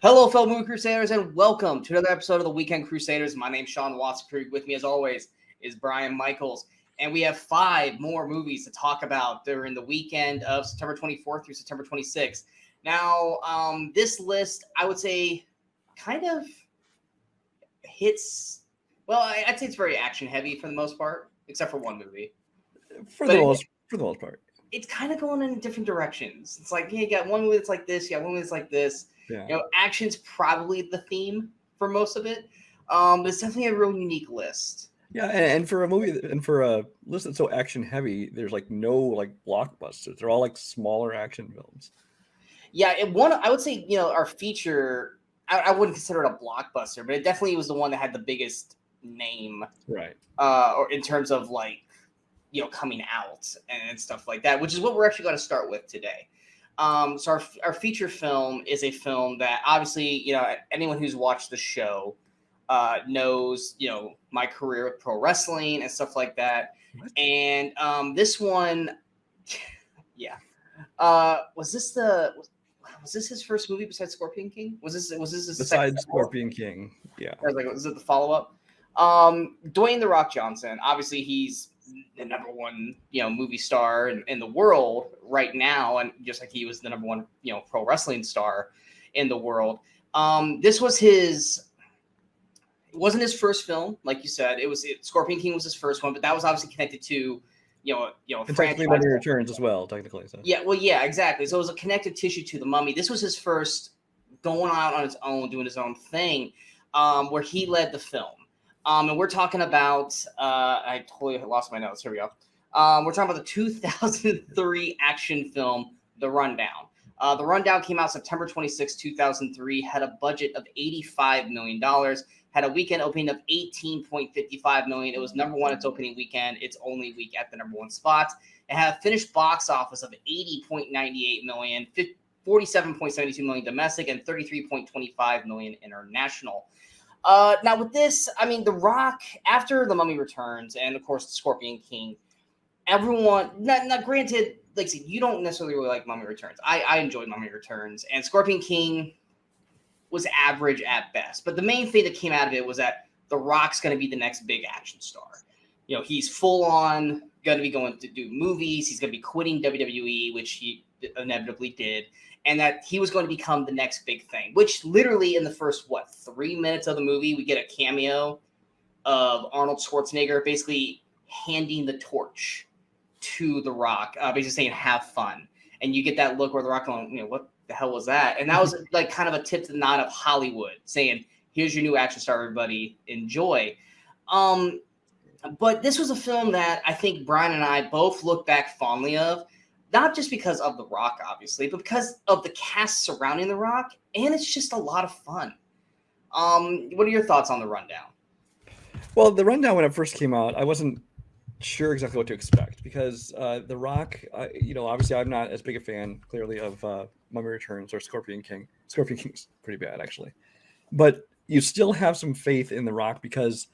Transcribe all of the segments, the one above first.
Hello, fellow Movie Crusaders, and welcome to another episode of the Weekend Crusaders. My name's Sean Wattskrug. With me, as always, is Brian Michaels. And we have 5 more movies to talk about during the weekend of September 24th through September 26th. Now, this list, I would say, kind of hits... Well, I'd say it's very action-heavy for the most part, except for one movie. For the most part. It's kind of going in different directions. It's like, yeah, you got one movie that's like this, you got one movie that's like this. Yeah. You know, action's probably the theme for most of it. But it's definitely a real unique list. Yeah, and for a movie and for a list that's so action heavy, there's like no like blockbusters. They're all like smaller action films. Yeah, I would say, our feature, I wouldn't consider it a blockbuster, but it definitely was the one that had the biggest name. Right. Or in terms of like, coming out and stuff like that, which is what we're actually going to start with today. So our feature film is a film that obviously, anyone who's watched the show knows, my career with pro wrestling and stuff like that. What? And this one, yeah. Was this his first movie besides Scorpion King? Was this his besides Scorpion King? Yeah. I was like, was it the follow-up? Dwayne "The Rock" Johnson, obviously he's the number one, movie star in the world right now, and just like he was the number one, pro wrestling star in the world. This was it wasn't his first film, like you said. Scorpion King was his first one, but that was obviously connected to, and technically Mummy Returns as well, technically. So. Yeah, well, yeah, exactly. So it was a connective tissue to The Mummy. This was his first going out on his own, doing his own thing, where he led the film. And we're talking about, I totally lost my notes. Here we go. We're talking about the 2003 action film, The Rundown. The Rundown came out September 26, 2003, had a budget of $85 million, had a weekend opening of $18.55 million. It was number one its opening weekend, its only week at the number one spot. It had a finished box office of $80.98 million, $47.72 million domestic, and $33.25 million international. Now with this, I mean, The Rock, after The Mummy Returns and of course Scorpion King, everyone, not granted, like I said, you don't necessarily really like Mummy Returns. I enjoyed Mummy Returns, and Scorpion King was average at best. But the main thing that came out of it was that The Rock's going to be the next big action star. He's full on going to be going to do movies. He's going to be quitting WWE, which he inevitably did. And that he was going to become the next big thing, which literally in the first, 3 minutes of the movie, we get a cameo of Arnold Schwarzenegger basically handing the torch to The Rock, basically saying, have fun. And you get that look where The Rock going, what the hell was that? And that was like kind of a tip to the nod of Hollywood saying, here's your new action star, everybody, enjoy. But this was a film that I think Brian and I both look back fondly of. Not just because of The Rock, obviously, but because of the cast surrounding The Rock, and it's just a lot of fun. What are your thoughts on The Rundown? Well, The Rundown, when it first came out, I wasn't sure exactly what to expect because The Rock, obviously I'm not as big a fan, clearly, of Mummy Returns or Scorpion King. Scorpion King's pretty bad, actually. But you still have some faith in The Rock because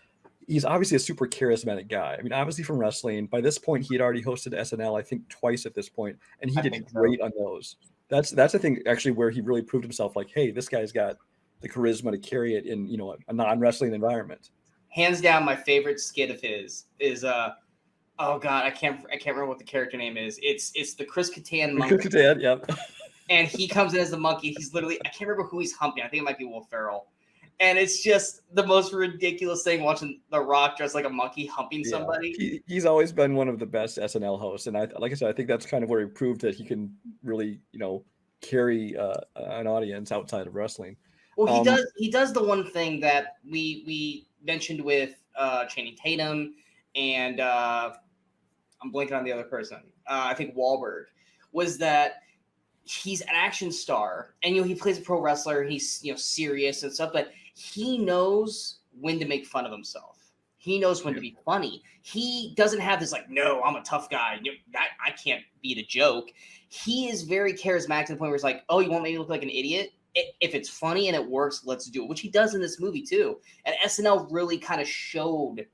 he's obviously a super charismatic guy. I mean, obviously from wrestling, by this point, he had already hosted SNL, I think twice at this point, and he did great on those. That's I think, actually where he really proved himself like, hey, this guy's got the charisma to carry it in, a non-wrestling environment. Hands down, my favorite skit of his is, oh God, I can't remember what the character name is. It's the Chris Kattan monkey. Chris Kattan, yep. And he comes in as the monkey. He's literally, I can't remember who he's humping. I think it might be Will Ferrell. And it's just the most ridiculous thing watching The Rock dressed like a monkey humping somebody. He's always been one of the best SNL hosts. And like I said, I think that's kind of where he proved that he can really, carry an audience outside of wrestling. Well, he does the one thing that we mentioned with Channing Tatum and I'm blanking on the other person. I think Wahlberg, was that he's an action star and he plays a pro wrestler. He's serious and stuff, but he knows when to make fun of himself. He knows when to be funny. He doesn't have this like, no, I'm a tough guy. I can't beat a joke. He is very charismatic to the point where it's like, oh, you want me to look like an idiot? If it's funny and it works, let's do it, which he does in this movie too. And SNL really kind of showed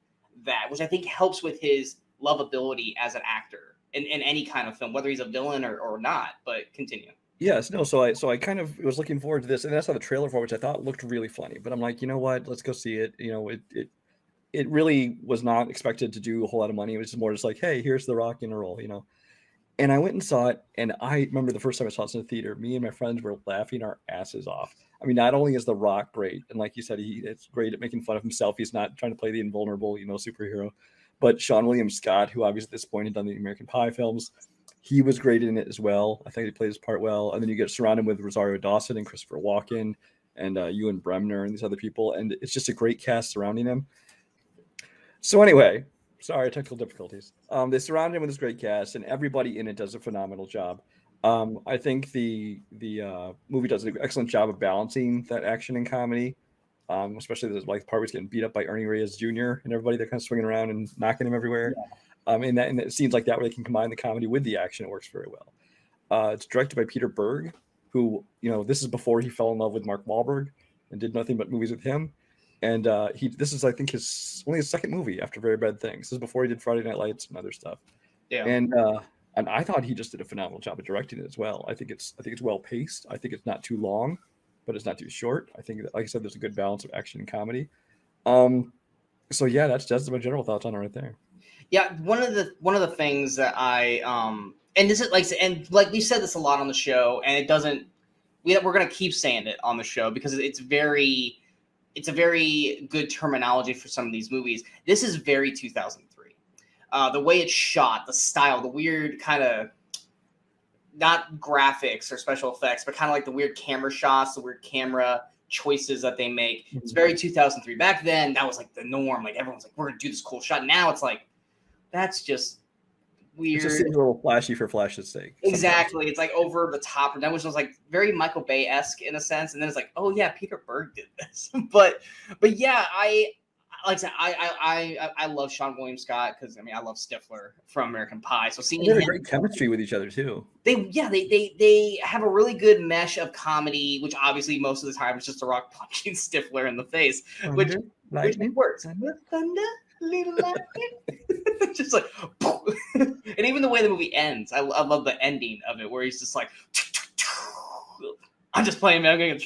that, which I think helps with his lovability as an actor in any kind of film, whether he's a villain or not. But continue. Yes, no. So I kind of was looking forward to this, and I saw the trailer for it, which I thought looked really funny. But I'm like, you know what? Let's go see it. It really was not expected to do a whole lot of money. It was just more just like, hey, here's The Rock in a role. And I went and saw it, and I remember the first time I saw it in the theater, me and my friends were laughing our asses off. I mean, not only is The Rock great, and like you said, it's great at making fun of himself. He's not trying to play the invulnerable, superhero. But Sean William Scott, who obviously at this point had done the American Pie films, he was great in it as well. I think he played his part well. And then you get surrounded with Rosario Dawson and Christopher Walken and Ewan Bremner and these other people, and it's just a great cast surrounding him. So anyway, sorry, technical difficulties. They surround him with this great cast, and everybody in it does a phenomenal job. I think the movie does an excellent job of balancing that action and comedy, especially the part where he's getting beat up by Ernie Reyes Jr. and everybody. They're kind of swinging around and knocking him everywhere. Yeah. And it seems like that where they can combine the comedy with the action. It works very well. It's directed by Peter Berg, who, this is before he fell in love with Mark Wahlberg and did nothing but movies with him. And this is, I think, only his second movie after Very Bad Things. This is before he did Friday Night Lights and other stuff. Yeah. And I thought he just did a phenomenal job of directing it as well. I think it's well paced. I think it's not too long, but it's not too short. I think, like I said, there's a good balance of action and comedy. So yeah, that's my general thoughts on it right there. Yeah, one of the things that I and this is like we said this a lot on the show, and it doesn't. We're going to keep saying it on the show because it's a very good terminology for some of these movies. This is very 2003. The way it's shot, the style, the weird kind of not graphics or special effects, but kind of like the weird camera shots, the weird camera choices that they make. It's very 2003. Back then, that was like the norm. Like everyone's like, we're going to do this cool shot. Now it's like, that's just weird. It just seems a little flashy for flash's sake. Exactly. It's like over the top, and that was like very Michael Bay-esque in a sense. And then it's like, oh yeah, Peter Berg did this. but yeah, I love Sean William Scott because I love Stifler from American Pie. So seeing they have a great chemistry with each other too. They have a really good mesh of comedy, which obviously most of the time is just The Rock punching Stifler in the face, which works. Thunder. Little just like and even the way the movie ends, I love the ending of it where he's just like I'm just playing, man, I'm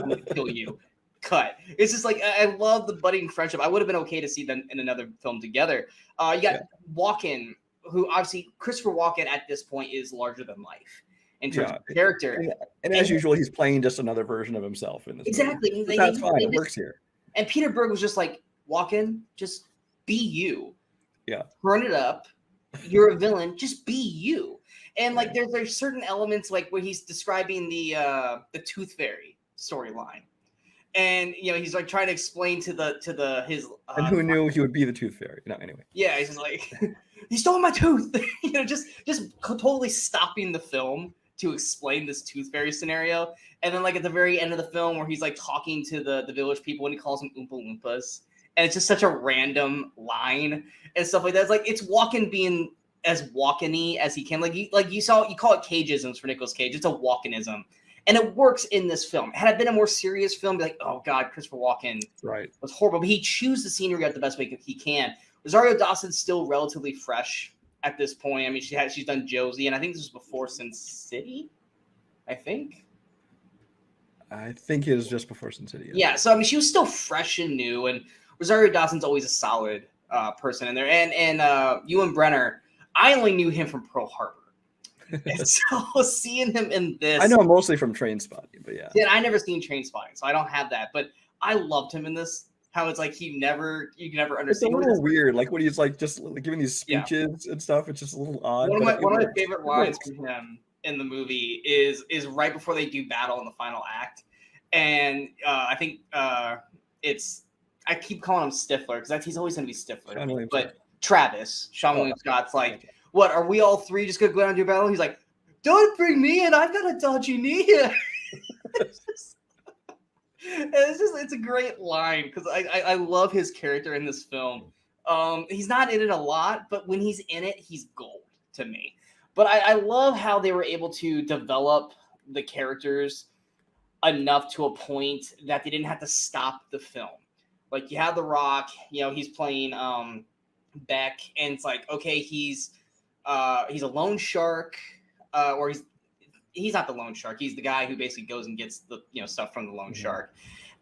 gonna kill you. Cut. It's just like I love the budding friendship. I would have been okay to see them in another film together. You got Walken, who obviously Christopher Walken at this point is larger than life in terms of character. And as usual, he's playing just another version of himself in this exactly movie. That's fine. It works here. And Peter Berg was just like, Walken, just be you. Yeah. Turn it up. You're a villain. Just be you. And like there's certain elements like where he's describing the Tooth Fairy storyline. And he's like trying to explain to his and who knew he would be the Tooth Fairy? No, anyway. Yeah, he's just like he stole my tooth. Just totally stopping the film to explain this Tooth Fairy scenario. And then like at the very end of the film where he's like talking to the village people and he calls them Oompa Loompas. And it's just such a random line and stuff like that. It's like it's Walken being as Walken-y as he can. Like you call it cageisms for Nicolas Cage. It's a Walkenism. And it works in this film. Had it been a more serious film, be like, oh God, Christopher Walken was horrible. But he chews the scenery out the best way he can. Rosario Dawson's still relatively fresh at this point. I mean, she's done Josie, and I think this was before Sin City. I think it was just before Sin City. Yeah, so I mean, she was still fresh and new, and Rosario Dawson's always a solid person in there. And Ewan Brenner, I only knew him from Pearl Harbor. And so seeing him in this, I know him mostly from Trainspotting, but yeah. Yeah, I never seen Trainspotting, so I don't have that. But I loved him in this. How it's like you can never understand. It's a little weird, like when he's like just giving these speeches and stuff. It's just a little odd. One of my favorite lines from him in the movie is right before they do battle in the final act, and I think it's I keep calling him Stifler because he's always going to be Stifler, but Travis, Sean William Scott's like. What, are we all three just going to go down and do battle? He's like, don't bring me in. I've got a dodgy knee here. It's a great line because I love his character in this film. He's not in it a lot, but when he's in it, he's gold to me. But I love how they were able to develop the characters enough to a point that they didn't have to stop the film. Like you have The Rock, he's playing Beck, and it's like, okay, he's a loan shark, or he's not the loan shark. He's the guy who basically goes and gets the stuff from the loan Mhm. shark.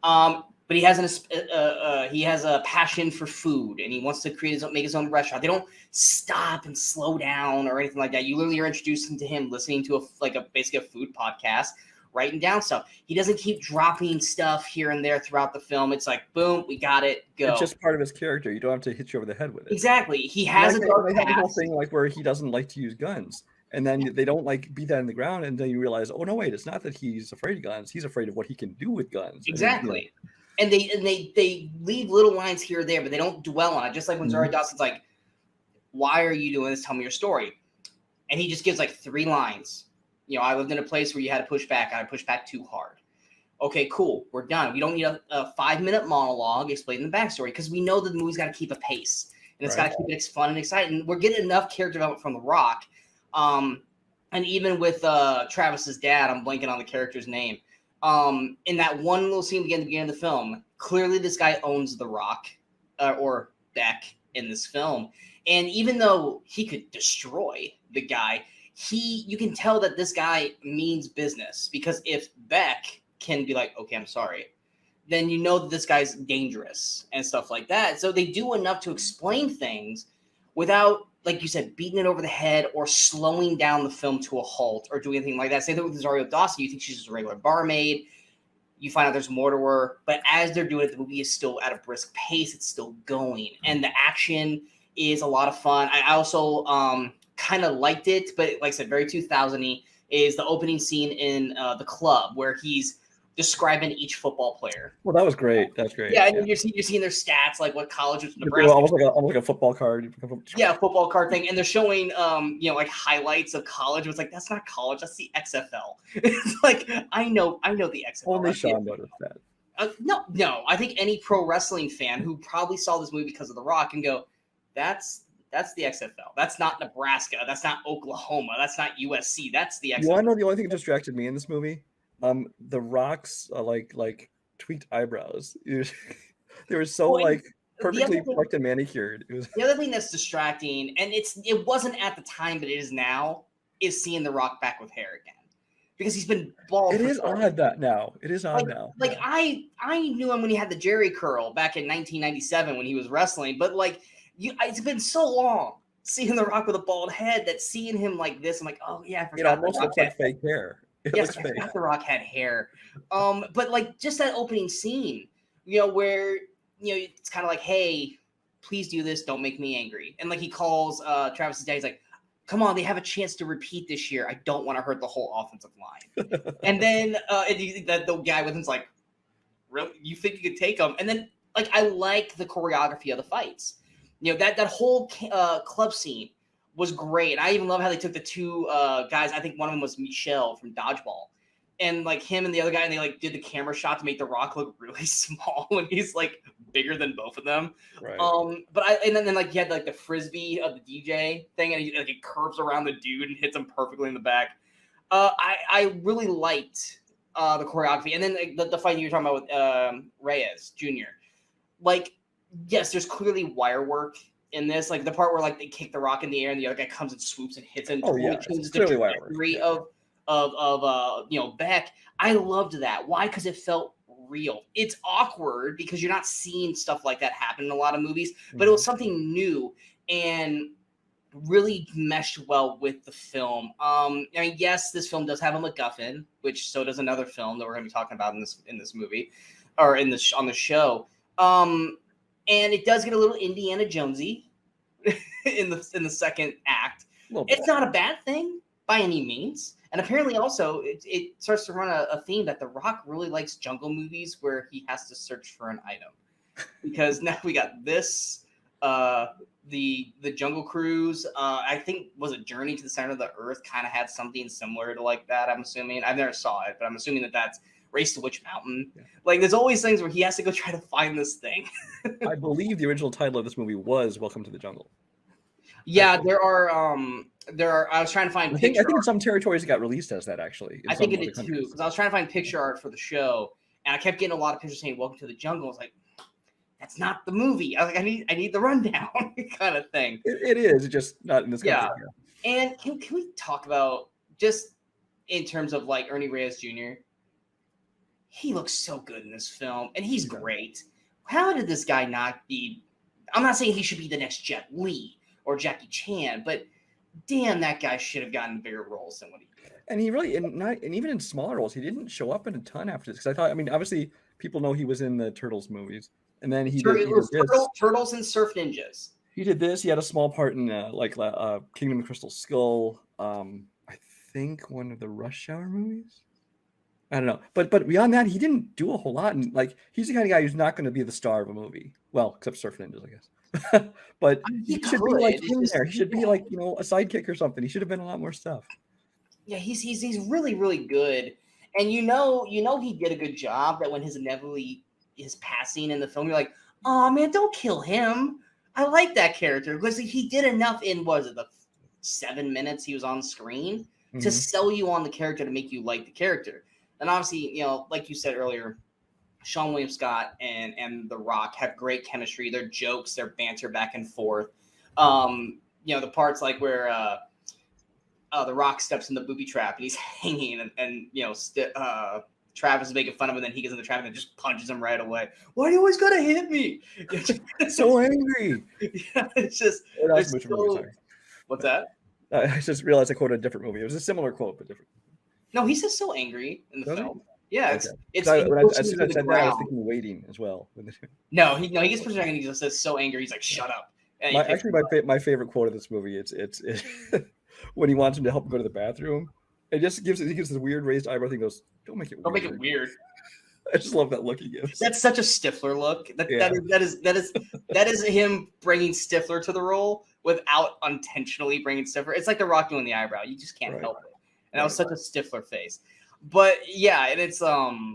But he has a passion for food, and he wants to make his own restaurant. They don't stop and slow down or anything like that. You literally are introducing to him listening to basically a food podcast, writing down stuff. He doesn't keep dropping stuff here and there throughout the film. It's like, boom, we got it, go. It's just part of his character. You don't have to hit you over the head with it. Exactly. He has a dark they have the whole past. thing like where he doesn't like to use guns. And then they don't like beat that in the ground, and then you realize, oh no, wait, it's not that he's afraid of guns. He's afraid of what he can do with guns. Exactly. And they leave little lines here or there, but they don't dwell on it. Just like when Zara Dawson's like, "Why are you doing this? Tell me your story." And he just gives like 3 lines. I lived in a place where you had to push back. I pushed back too hard. Okay, cool. We're done. We don't need a 5-minute monologue explaining the backstory because we know that the movie's got to keep a pace and it's got to keep it fun and exciting. We're getting enough character development from The Rock. And even with Travis's dad, I'm blanking on the character's name. In that one little scene at the beginning of the film, clearly this guy owns The Rock or Beck in this film. And even though he could destroy the guy, you can tell that this guy means business, because if Beck can be like, okay, I'm sorry, then you know that this guy's dangerous and stuff like that. So they do enough to explain things without, like you said, beating it over the head or slowing down the film to a halt or doing anything like that. Say that with Rosario Dawson, you think she's just a regular barmaid. You find out there's more to her. But as they're doing it, the movie is still at a brisk pace. It's still going. And the action is a lot of fun. I also kind of liked it, but like I said, very 2000-y, is the opening scene in the club where he's describing each football player. Well, that was great. That's great. Yeah, and you're seeing their stats, like what college was Nebraska. Almost like a football card. Yeah, football card thing, and they're showing like highlights of college. It's like, that's not college, that's the XFL. It's like, I know the XFL. Only Sean noticed that. No. I think any pro wrestling fan who probably saw this movie because of The Rock can go, that's the XFL. That's not Nebraska. That's not Oklahoma. That's not USC. That's the XFL. You want to know the only thing that distracted me in this movie? The Rock's like tweaked eyebrows. They were so perfectly plucked and manicured. It was the other thing that's distracting, and it wasn't at the time, but it is now, is seeing The Rock back with hair again, because he's been bald. It is odd that now. It is odd now. Like I knew him when he had the Jerry curl back in 1997 when he was wrestling, but it's been so long seeing The Rock with a bald head that seeing him like this, I'm like, oh yeah, I forgot. It almost looks like fake hair. Yes, I forgot The Rock had hair. But just that opening scene, where it's kind of like, hey, please do this, don't make me angry. And he calls Travis's dad, he's like, come on, they have a chance to repeat this year. I don't want to hurt the whole offensive line. And then the guy with him's like, really? You think you could take him? And then I like the choreography of the fights. That whole club scene was great. I even love how they took the 2 guys. I think one of them was Michelle from Dodgeball, and him and the other guy, and they did the camera shot to make The Rock look really small when he's bigger than both of them. Right. But and then you had the frisbee of the DJ thing, and it curves around the dude and hits him perfectly in the back. I really liked the choreography, and then the fight you were talking about with Reyes Jr. Yes, there's clearly wire work in this, the part where they kick The Rock in the air and the other guy comes and swoops and hits him. Oh yeah, changes the trajectory of Beck. I loved that. Why? Because it felt real. It's awkward because you're not seeing stuff like that happen in a lot of movies, but it was something new and really meshed well with the film. Yes, this film does have a MacGuffin, which so does another film that we're going to be talking about in this movie or on the show. And it does get a little Indiana Jonesy in the second act. It's not a bad thing by any means. And apparently also it starts to run a theme that The Rock really likes jungle movies where he has to search for an item. Because now we got this, the Jungle Cruise. I think was a Journey to the Center of the Earth kind of had something similar to that, I'm assuming. I've never saw it, but I'm assuming that's Race to Witch Mountain. Yeah. There's always things where he has to go try to find this thing. I believe the original title of this movie was Welcome to the Jungle. Yeah, there are. I was trying to find. I think in some territories it got released as that actually. I think it did too, because I was trying to find picture art for the show, and I kept getting a lot of pictures saying "Welcome to the Jungle." I was like, that's not the movie. I was like, I need the rundown kind of thing. It is just not in this country. Yeah, and can we talk about just in terms of like Ernie Reyes Jr., he looks so good in this film, and he's great. How did this guy not be? I'm not saying he should be the next Jet Li or Jackie Chan, but damn, that guy should have gotten bigger roles than what he did. And he really, and even in smaller roles, he didn't show up in a ton after this. Because I thought, I mean, obviously people know he was in the Turtles movies, and then he did this. Turtles and Surf Ninjas. He did this. He had a small part in Kingdom of Crystal Skull. I think one of the Rush Hour movies. I don't know, but beyond that, he didn't do a whole lot. And like, he's the kind of guy who's not going to be the star of a movie. Well, except Surf Ninjas, I guess. But he should be like in there. He should be like, you know, a sidekick or something. He should have been a lot more stuff. Yeah, he's really, really good. And you know he did a good job that when his passing in the film, you're like, oh man, don't kill him. I like that character because he did enough in the 7 minutes he was on screen to sell you on the character to make you like the character. And obviously, you know, like you said earlier, Sean William Scott and The Rock have great chemistry. Their jokes, their banter back and forth. You know, the parts like where The Rock steps in the booby trap and he's hanging and you know, Travis is making fun of him, and then he gets in the trap and just punches him right away. Why do you always gotta hit me? So angry. Yeah, it's just what's that? I just realized I quoted a different movie. It was a similar quote, but different. No, he says so angry in the film. Yeah, as soon as I said that, I was thinking Waiting as well. No, he gets pushed back and he just says so angry. He's like, shut up. My favorite quote of this movie, it's when he wants him to help him go to the bathroom. He gives this weird raised eyebrow thing. Goes, don't make it weird. Don't make it weird. I just love that look he gives. That's such a Stifler look. That is him bringing Stifler to the role without intentionally bringing Stifler. It's like The Rock doing the eyebrow. You just can't help it. And that was such a Stifler face. But yeah, and it's that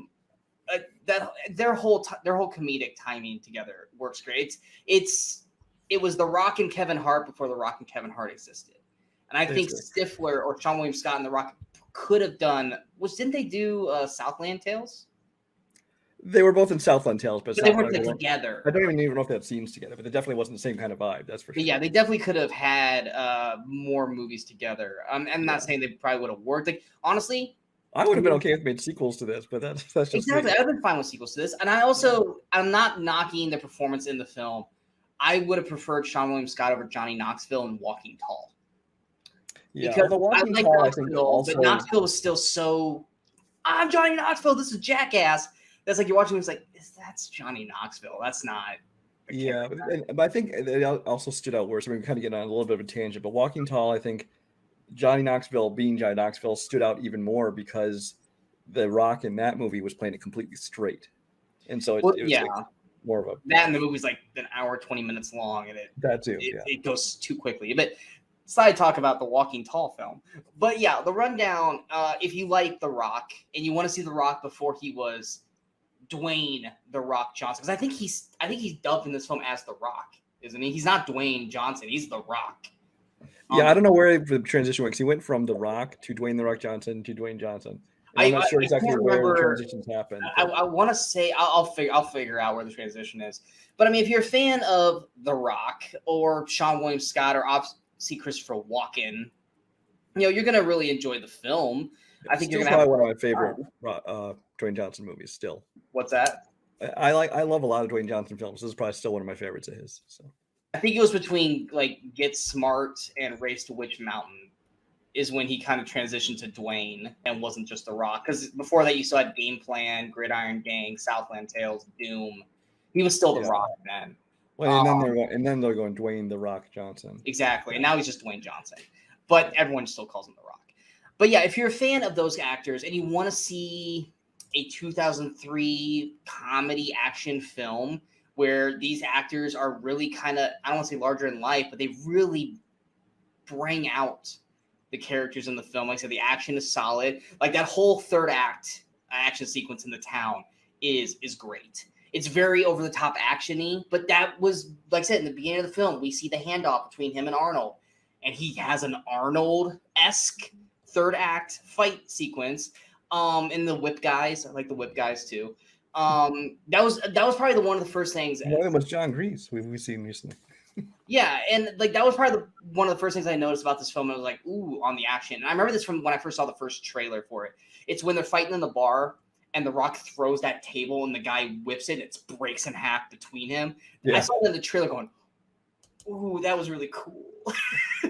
their whole comedic timing together works great. It was The Rock and Kevin Hart before The Rock and Kevin Hart existed. And I think Stifler or Sean William Scott and The Rock could have done, didn't they do Southland Tales? They were both in Southland Tales, but they weren't together. I don't even know if they had scenes together, but it definitely wasn't the same kind of vibe. That's for sure. But yeah, they definitely could have had more movies together. I'm not saying they probably would have worked. Like honestly, I would have been okay if they made sequels to this, but that's just exactly. I'd have been fine with sequels to this, and I'm not knocking the performance in the film. I would have preferred Sean William Scott over Johnny Knoxville in Walking Tall. Yeah, because I like Knoxville, but Knoxville was still so. I'm Johnny Knoxville. This is Jackass. That's like you're watching. It's like that's Johnny Knoxville. That's not. Yeah, but I think it also stood out worse. I mean, we kind of get on a little bit of a tangent, but Walking Tall, I think Johnny Knoxville being Johnny Knoxville stood out even more because The Rock in that movie was playing it completely straight, and so it was like more of a that. And the movie's like an hour 20 minutes long, and it goes too quickly. But side talk about the Walking Tall film. But yeah, the rundown. If you like The Rock and you want to see The Rock before he was Dwayne The Rock Johnson, because I think he's dubbed in this film as The Rock, isn't he? He's not Dwayne Johnson. He's The Rock. Yeah, I don't know where the transition went because he went from The Rock to Dwayne The Rock Johnson to Dwayne Johnson. I'm not sure exactly where the transitions happened. I want to say I'll figure out where the transition is. But I mean, if you're a fan of The Rock or Sean William Scott or obviously Christopher Walken, you know you're gonna really enjoy the film. I think you're gonna have one of my favorite Dwayne Johnson movies. Still, what's that? I love a lot of Dwayne Johnson films. This is probably still one of my favorites of his. So I think it was between like Get Smart and Race to Witch Mountain is when he kind of transitioned to Dwayne and wasn't just The Rock. Because before that, you still had Game Plan, Gridiron Gang, Southland Tales, Doom. He was still The Rock then. Well, and then they're going Dwayne The Rock Johnson. Exactly, and now he's just Dwayne Johnson. But everyone still calls him The Rock. But yeah, if you're a fan of those actors and you want to see a 2003 comedy action film where these actors are really kind of, I don't want to say larger in life, but they really bring out the characters in the film. Like I said, the action is solid. Like that whole third act action sequence in the town is great. It's very over the top action-y, but that was, like I said, in the beginning of the film, we see the handoff between him and Arnold, and he has an Arnold-esque third act fight sequence. And the Whip Guys, I like the Whip Guys too. That was probably one of the first things. One of them was John Grease. We've seen recently. Yeah, and like that was probably one of the first things I noticed about this film. I was like, ooh, on the action. And I remember this from when I first saw the first trailer for it. It's when they're fighting in the bar and The Rock throws that table and the guy whips it and it breaks in half between him. Yeah. I saw that in the trailer going, ooh, that was really cool.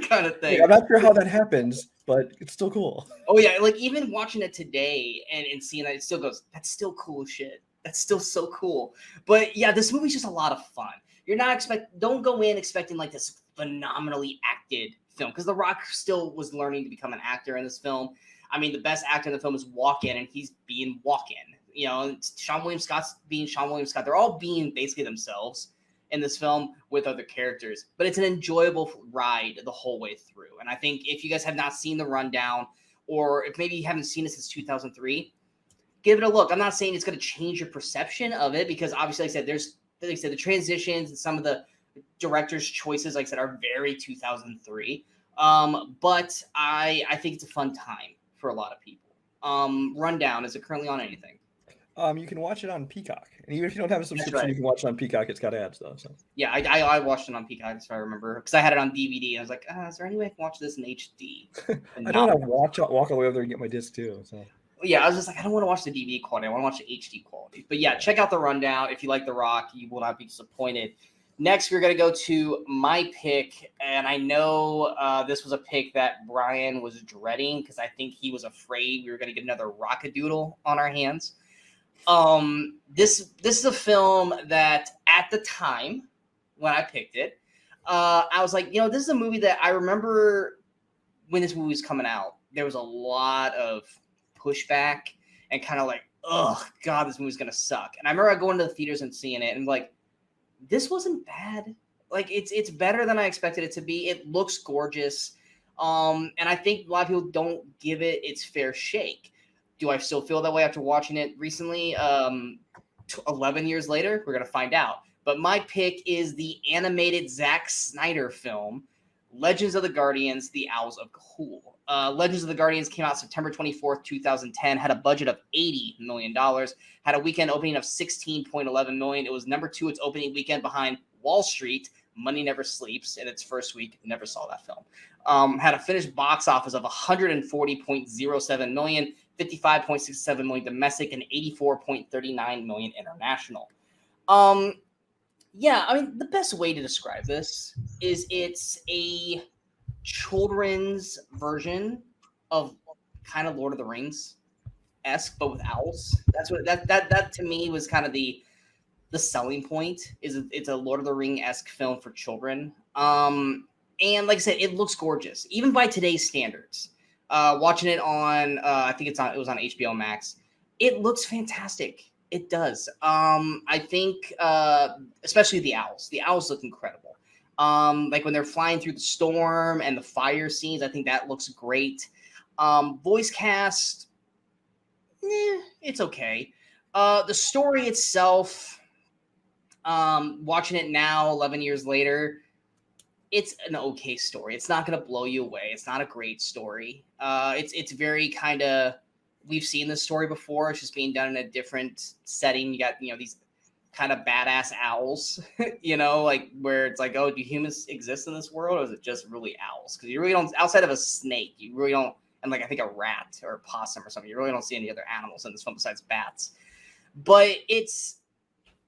kind of thing. Yeah, I'm not sure how that happens, but it's still cool. Oh yeah, like even watching it today and seeing that, it still goes, that's still cool shit. That's still so cool. But yeah, this movie's just a lot of fun. You're not don't go in expecting like this phenomenally acted film, because The Rock still was learning to become an actor in this film. I mean, the best actor in the film is Walken, and he's being Walken. You know, Sean William Scott's being Sean William Scott. They're all being basically themselves in this film with other characters, but it's an enjoyable ride the whole way through. And I think if you guys have not seen the rundown, or if maybe you haven't seen it since 2003, give it a look. I'm not saying it's going to change your perception of it, because obviously, like I said, the transitions and some of the director's choices, like I said, are very 2003. But I think it's a fun time for a lot of people. Rundown, is it currently on anything? You can watch it on Peacock, and even if you don't have a subscription, right. You can watch it on Peacock. It's got ads though. So yeah, I watched it on Peacock, if I remember, because I had it on DVD. And I was like, is there any way I can watch this in HD? I don't want to walk all the way over there and get my disc too. So yeah, I was just like, I don't want to watch the DVD quality. I want to watch the HD quality. But yeah, check out the rundown. If you like The Rock, you will not be disappointed. Next, we're going to go to my pick. And I know this was a pick that Brian was dreading, because I think he was afraid we were going to get another Rockadoodle on our hands. This is a film that at the time when I picked it, I was like, this is a movie that I remember when this movie was coming out. There was a lot of pushback and kind of like, oh god, this movie's gonna suck. And I remember going to the theaters and seeing it and like, this wasn't bad. Like it's better than I expected it to be. It looks gorgeous. And I think a lot of people don't give it its fair shake. Do I still feel that way after watching it recently? 11 years later, we're gonna find out. But my pick is the animated Zack Snyder film, Legends of the Guardians: The Owls of Ga'Hoole. Legends of the Guardians came out September 24th, 2010, had a budget of $80 million, had a weekend opening of $16.11 million. It was number 2 its opening weekend behind Wall Street, Money Never Sleeps, in its first week. Never saw that film. Had a finished box office of $140.07 million, $55.67 million domestic, and $84.39 million international. Yeah, I mean, the best way to describe this is it's a children's version of kind of Lord of the Rings-esque, but with owls. That's what that to me was kind of the selling point. Is it's a Lord of the Ring-esque film for children. And like I said, it looks gorgeous, even by today's standards. Watching it on, I think it was on HBO Max. It looks fantastic. It does. I think, especially the owls. The owls look incredible. Like when they're flying through the storm and the fire scenes, I think that looks great. Voice cast, it's okay. The story itself, watching it now, 11 years later, it's an okay story. It's not going to blow you away. It's not a great story. It's very kind of, we've seen this story before. It's just being done in a different setting. You got, these kind of badass owls, like where it's like, oh, do humans exist in this world? Or is it just really owls? Because you really don't, outside of a snake, you really don't, and like I think a rat or a possum or something, you really don't see any other animals in this film besides bats. But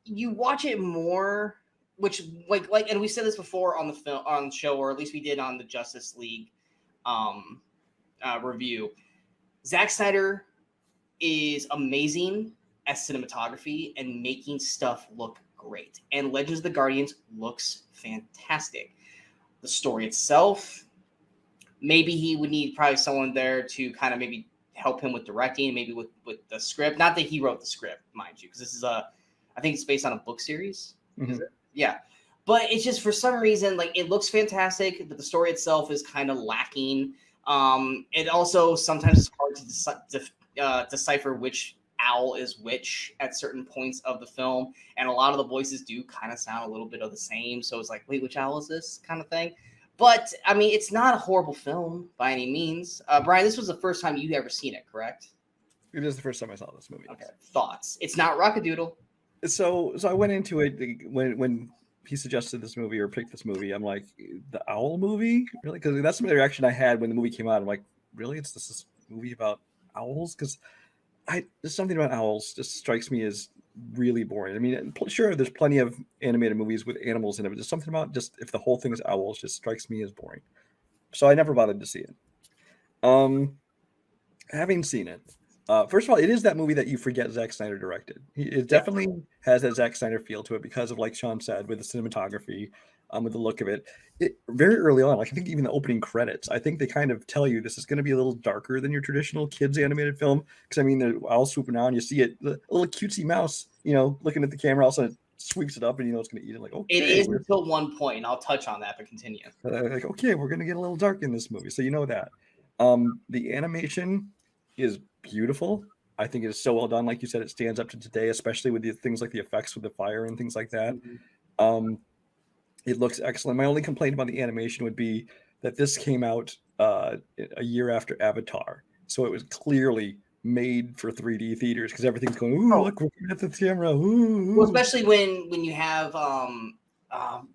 you watch it more, which like, and we said this before on the film, on the show, or at least we did on the Justice League review. Zack Snyder is amazing at cinematography and making stuff look great. And Legends of the Guardians looks fantastic. The story itself, maybe he would need probably someone there to kind of maybe help him with directing, maybe with the script. Not that he wrote the script, mind you, because this is I think it's based on a book series. Mm-hmm. Is it? Yeah. But it's just, for some reason, like, it looks fantastic, but the story itself is kind of lacking. It also sometimes is hard to decipher which owl is which at certain points of the film, and a lot of the voices do kind of sound a little bit of the same. So it's like, wait, which owl is this kind of thing? But I mean, it's not a horrible film by any means. Brian, this was the first time you'd ever seen it, correct? It is the first time I saw this movie. Okay. Thoughts? It's not Rockadoodle. So I went into it when he suggested this movie or picked this movie, I'm like, the owl movie, really? Because that's the reaction I had when the movie came out. I'm like, really? It's this movie about owls? Because there's something about owls just strikes me as really boring. I mean, sure, there's plenty of animated movies with animals in it, but there's something about just if the whole thing is owls, just strikes me as boring. So I never bothered to see it. Having seen it, first of all, it is that movie that you forget Zack Snyder directed. It definitely has that Zack Snyder feel to it because of, like Sean said, with the cinematography, with the look of it. Very early on, like I think even the opening credits, I think they kind of tell you this is going to be a little darker than your traditional kids animated film. Because I mean, they're all swooping around. You see it, the little cutesy mouse, looking at the camera, all of a sudden it sweeps it up, and it's going to eat it. Like, okay, it is until one point, and I'll touch on that, but continue. Like, okay, we're going to get a little dark in this movie, so you know that. The animation is beautiful. I think it is so well done. Like you said, it stands up to today, especially with the things like the effects with the fire and things like that. Mm-hmm. It looks excellent. My only complaint about the animation would be that this came out a year after Avatar, so it was clearly made for 3D theaters because everything's going, ooh, look, we're at the camera. Ooh. Well, especially when you have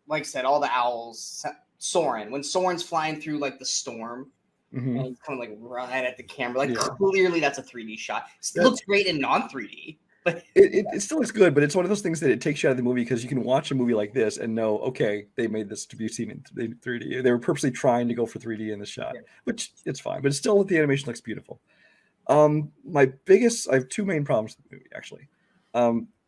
like I said, all the owls. Soren, when Soren's flying through like the storm. Mm-hmm. And he's kind of like right at the camera. Like clearly that's a 3D shot. It looks great in non-3D. But it still looks good, but it's one of those things that it takes you out of the movie because you can watch a movie like this and know, okay, they made this to be seen in 3D. They were purposely trying to go for 3D in the shot, which it's fine, but it's still the animation looks beautiful. I have two main problems with the movie actually.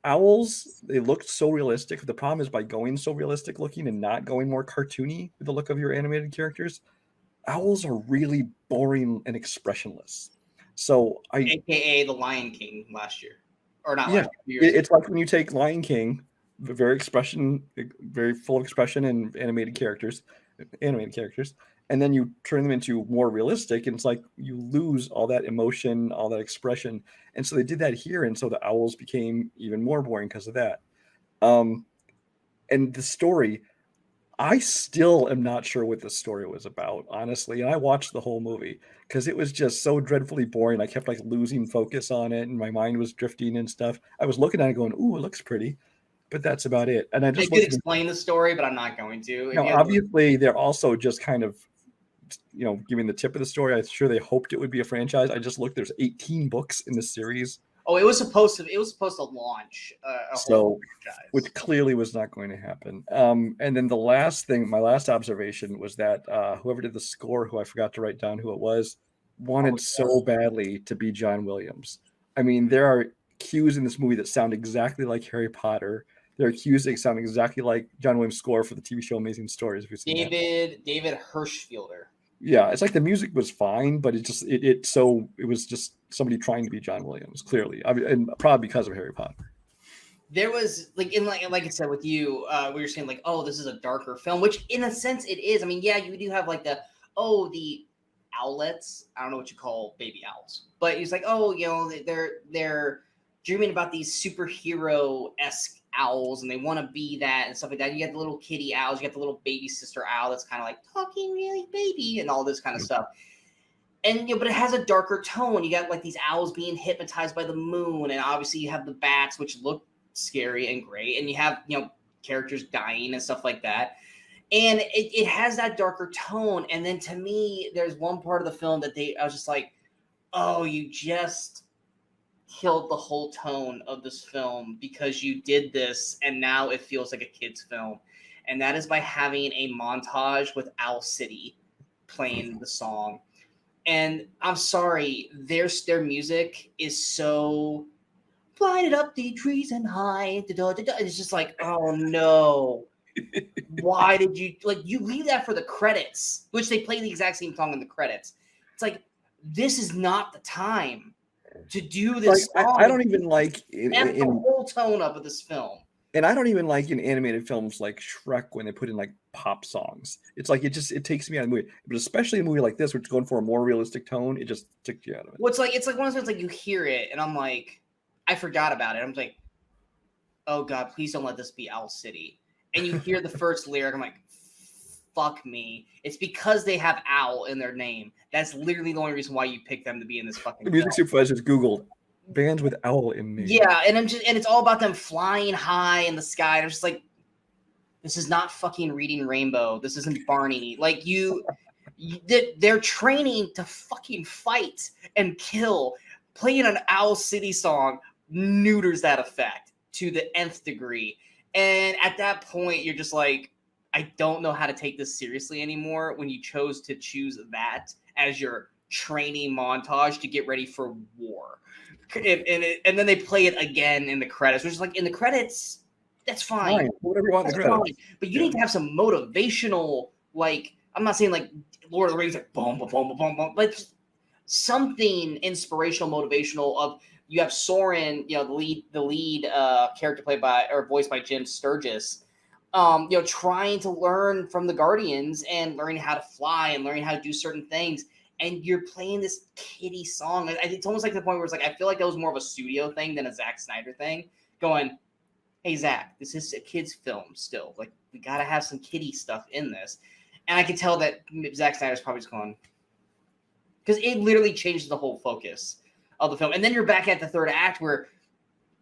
Owls, they looked so realistic. The problem is by going so realistic looking and not going more cartoony with the look of your animated characters, owls are really boring and expressionless. So AKA the Lion King last year. Or not last year. It's like when you take Lion King, very full of expression and animated characters, and then you turn them into more realistic, and it's like you lose all that emotion, all that expression. And so they did that here, and so the owls became even more boring because of that. And the story, I still am not sure what the story was about, honestly. And I watched the whole movie because it was just so dreadfully boring. I kept like losing focus on it, and my mind was drifting and stuff. I was looking at it going, "Ooh, it looks pretty," but that's about it. And I just could explain the story, but I'm not going to. Obviously, they're also just kind of, giving the tip of the story. I'm sure they hoped it would be a franchise. I just looked. There's 18 books in the series. Oh, it was supposed to launch a whole franchise, which clearly was not going to happen. And then the last thing, my last observation was that whoever did the score, who I forgot to write down who it was, wanted so badly to be John Williams. I mean, there are cues in this movie that sound exactly like Harry Potter. There are cues that sound exactly like John Williams' score for the TV show Amazing Stories. If you've seen David Hirschfielder. Yeah, it's like the music was fine, but it was just somebody trying to be John Williams, clearly, and probably because of Harry Potter. There was like I said with you, we were saying like, oh, this is a darker film, which in a sense it is. I mean, yeah, you do have like the owlets. I don't know what you call baby owls, but it's like, oh, they're dreaming about these superhero-esque owls, and they want to be that and stuff like that. You got the little kitty owls, you got the little baby sister owl that's kind of like talking really baby and all this kind of stuff. And but it has a darker tone. You got like these owls being hypnotized by the moon, and obviously you have the bats, which look scary and great, and you have characters dying and stuff like that. And it has that darker tone. And then to me, there's one part of the film that I was just like, oh, you just killed the whole tone of this film because you did this, and now it feels like a kid's film. And that is by having a montage with Owl City playing the song. And I'm sorry, their music is so lighted up the trees and high. It's just like, oh no. Why did you leave that for the credits, which they play the exact same song in the credits. It's like, this is not the time to do this. I don't even like the whole tone up of this film. And I don't even like in animated films like Shrek when they put in like pop songs. It's like it takes me out of the movie. But especially a movie like this, which is going for a more realistic tone, it just takes you out of it. Well, it's like one of those like you hear it and I'm like, I forgot about it. I'm like, oh God, please don't let this be Owl City. And you hear the first lyric, I'm like, fuck me. It's because they have owl in their name. That's literally the only reason why you picked them to be in this fucking The music supervisors Googled bands with owl in name. Yeah, and it's all about them flying high in the sky. And I'm just like, This is not fucking Reading Rainbow. This isn't Barney. Like they're training to fucking fight and kill. Playing an Owl City song neuters that effect to the nth degree. And at that point, you're just like, I don't know how to take this seriously anymore when you chose to choose that as your training montage to get ready for war. And then they play it again in the credits, which is like, in the credits, that's fine. Whatever you want in the credits. But you need to have some motivational, like, I'm not saying like Lord of the Rings, like boom, boom, boom, boom, boom, but something inspirational, motivational of, you have Soren, you know, the lead character played by, or voiced by Jim Sturgis, you know, trying to learn from the Guardians and learning how to fly and learning how to do certain things. And you're playing this kiddie song. It's almost like the point where it's like, I feel like that was more of a studio thing than a Zack Snyder thing. Going, hey, Zack, this is a kid's film still. Like, we got to have some kiddie stuff in this. And I could tell that Zack Snyder's probably just going, because it literally changes the whole focus of the film. And then you're back at the third act where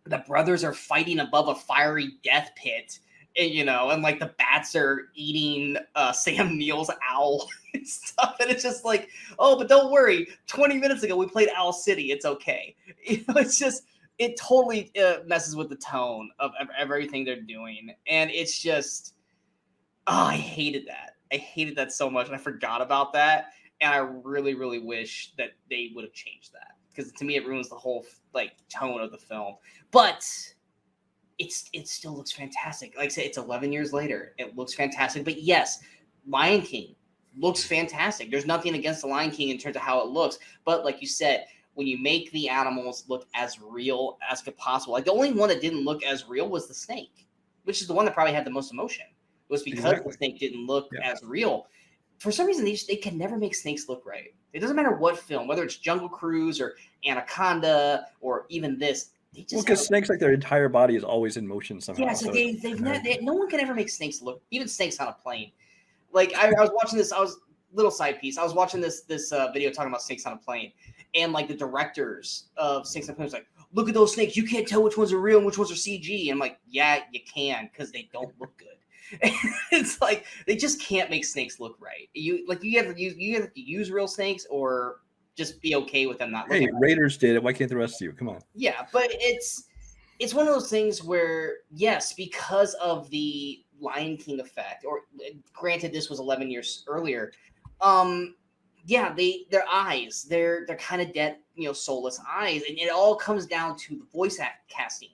the brothers are fighting above a fiery death pit, and, you know, and like the bats are eating Sam Neill's owl and stuff. And it's just like, oh, but don't worry. 20 minutes ago, we played Owl City. It's okay. You know, it's just, it totally messes with the tone of everything they're doing. And it's just, oh, I hated that. I hated that so much. And I forgot about that. And I really, really wish that they would have changed that, because to me, it ruins the whole like tone of the film. But it still looks fantastic. Like I said, it's 11 years later. It looks fantastic. But yes, Lion King looks fantastic. There's nothing against the Lion King in terms of how it looks. But like you said, when you make the animals look as real as possible, like the only one that didn't look as real was the snake, which is the one that probably had the most emotion. It was because the snake didn't look as real. For some reason, they can never make snakes look right. It doesn't matter what film, whether it's Jungle Cruise or Anaconda or even this. Because snakes, like their entire body is always in motion somehow. Yeah, so no one can ever make snakes look, even snakes on a plane. Like I was watching this, little side piece. I was watching this video talking about snakes on a plane, and like the directors of Snakes on a Plane was like, "Look at those snakes. You can't tell which ones are real and which ones are CG." And I'm like, "Yeah, you can, because they don't look good." It's like they just can't make snakes look right. You have to use real snakes or just be okay with them not looking right. Raiders did it. Why can't the rest of you? Come on. Yeah, but it's one of those things where, yes, because of the Lion King effect, or granted this was 11 years earlier, their eyes, they're kind of dead, you know, soulless eyes, and it all comes down to the voice casting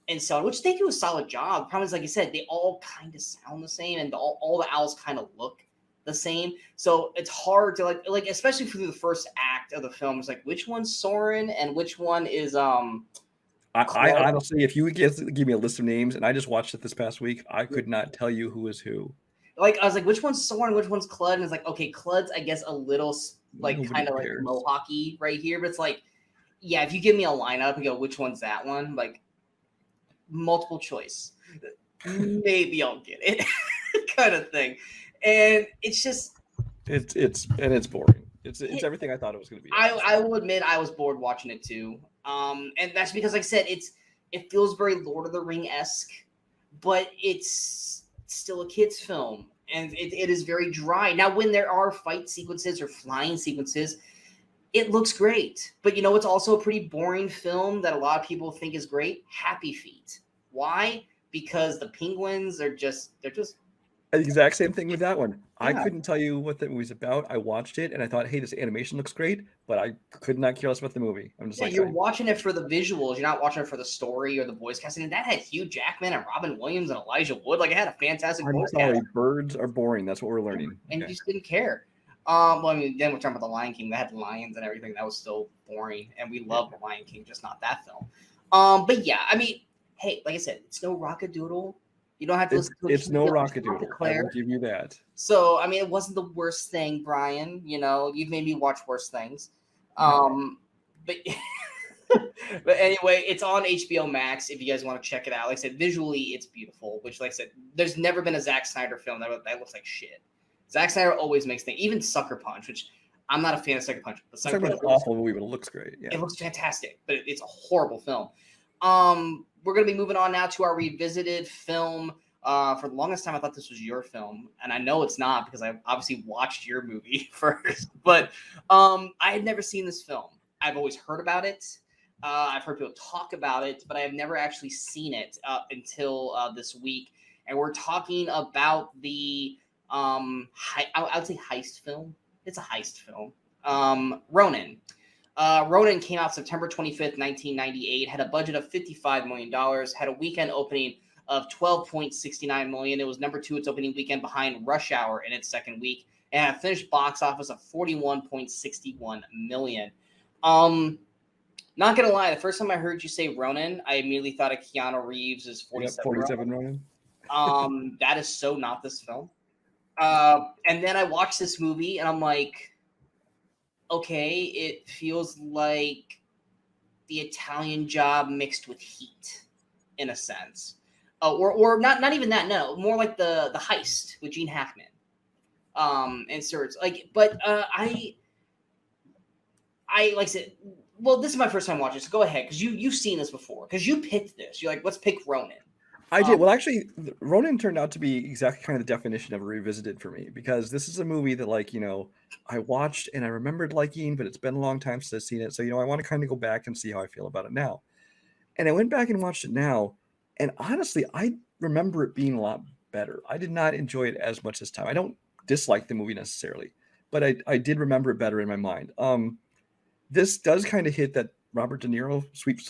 and so on, which they do a solid job. The problem is, like I said, they all kind of sound the same, and all the owls kind of look the same. So it's hard to like especially through the first act of the film, it's like, which one's Soren and which one is I honestly, if you would give me a list of names, and I just watched it this past week, I could not tell you who is who. Like, I was like, which one's Soren, which one's Clud? And it's like, okay, Clud's, I guess, a little like kind of like mohawky right here, but it's like, yeah, if you give me a lineup and go, which one's that one? Like, multiple choice, maybe I'll get it, kind of thing. And it's just it's boring. It's everything I thought it was going to be. I will admit I was bored watching it too. And that's because, like I said, it feels very Lord of the Ring-esque, but it's still a kid's film, and it is very dry. Now, when there are fight sequences or flying sequences, it looks great. But you know, it's also a pretty boring film that a lot of people think is great. Happy Feet. Why? Because the penguins are they're just the exact same thing with that one. Yeah. I couldn't tell you what the movie's about. I watched it and I thought, hey, this animation looks great, but I could not care less about the movie. I'm just you're watching it for the visuals. You're not watching it for the story or the voice casting. And that had Hugh Jackman and Robin Williams and Elijah Wood. Like, it had a fantastic voice cast. Birds are boring. That's what we're learning. And you just didn't care. Well, I mean, then we're talking about the Lion King. That had lions and everything. That was still boring. And we love the Lion King, just not that film. But yeah, I mean, hey, like I said, it's no Rockadoodle. You don't have to listen to it. It's no Rockadoodle. I will give you that. So, I mean, it wasn't the worst thing, Brian. You know, you've made me watch worse things. But but anyway, it's on HBO Max if you guys want to check it out. Like I said, visually, it's beautiful, which, like I said, there's never been a Zack Snyder film that looks like shit. Zack Snyder always makes things, even Sucker Punch, which I'm not a fan of Sucker Punch. But Sucker Punch is an awful movie, but it looks great. Yeah. It looks fantastic, but it's a horrible film. We're going to be moving on now to our revisited film For the longest time, I thought this was your film, and I know it's not because I obviously watched your movie first. But I had never seen this film. I've always heard about it. I've heard people talk about it, but I have never actually seen it until this week. And we're talking about the I would say heist film. It's a heist film. Ronin. Ronin came out September 25th, 1998. Had a budget of $55 million. Had a weekend opening of $12.69 million. It was number 2 its opening weekend behind Rush Hour in its second week, and had a finished box office of $41.61 million. Not gonna lie, the first time I heard you say Ronin, I immediately thought of Keanu Reeves' 47 Ronin. That is so not this film. And then I watched this movie, and I'm like, okay, it feels like the Italian Job mixed with Heat, in a sense. Or not even that, no, more like the Heist with Gene Hackman. And Serge. But I like I said, well, this is my first time watching, so go ahead, because you've seen this before, because you picked this. You're like, let's pick Ronin. I did. Well, actually, Ronin turned out to be exactly kind of the definition of a revisited for me, because this is a movie that, I watched and I remembered liking, but it's been a long time since I've seen it. So, I want to kind of go back and see how I feel about it now. And I went back and watched it now. And honestly, I remember it being a lot better. I did not enjoy it as much this time. I don't dislike the movie necessarily, but I did remember it better in my mind. This does kind of hit that Robert De Niro sweet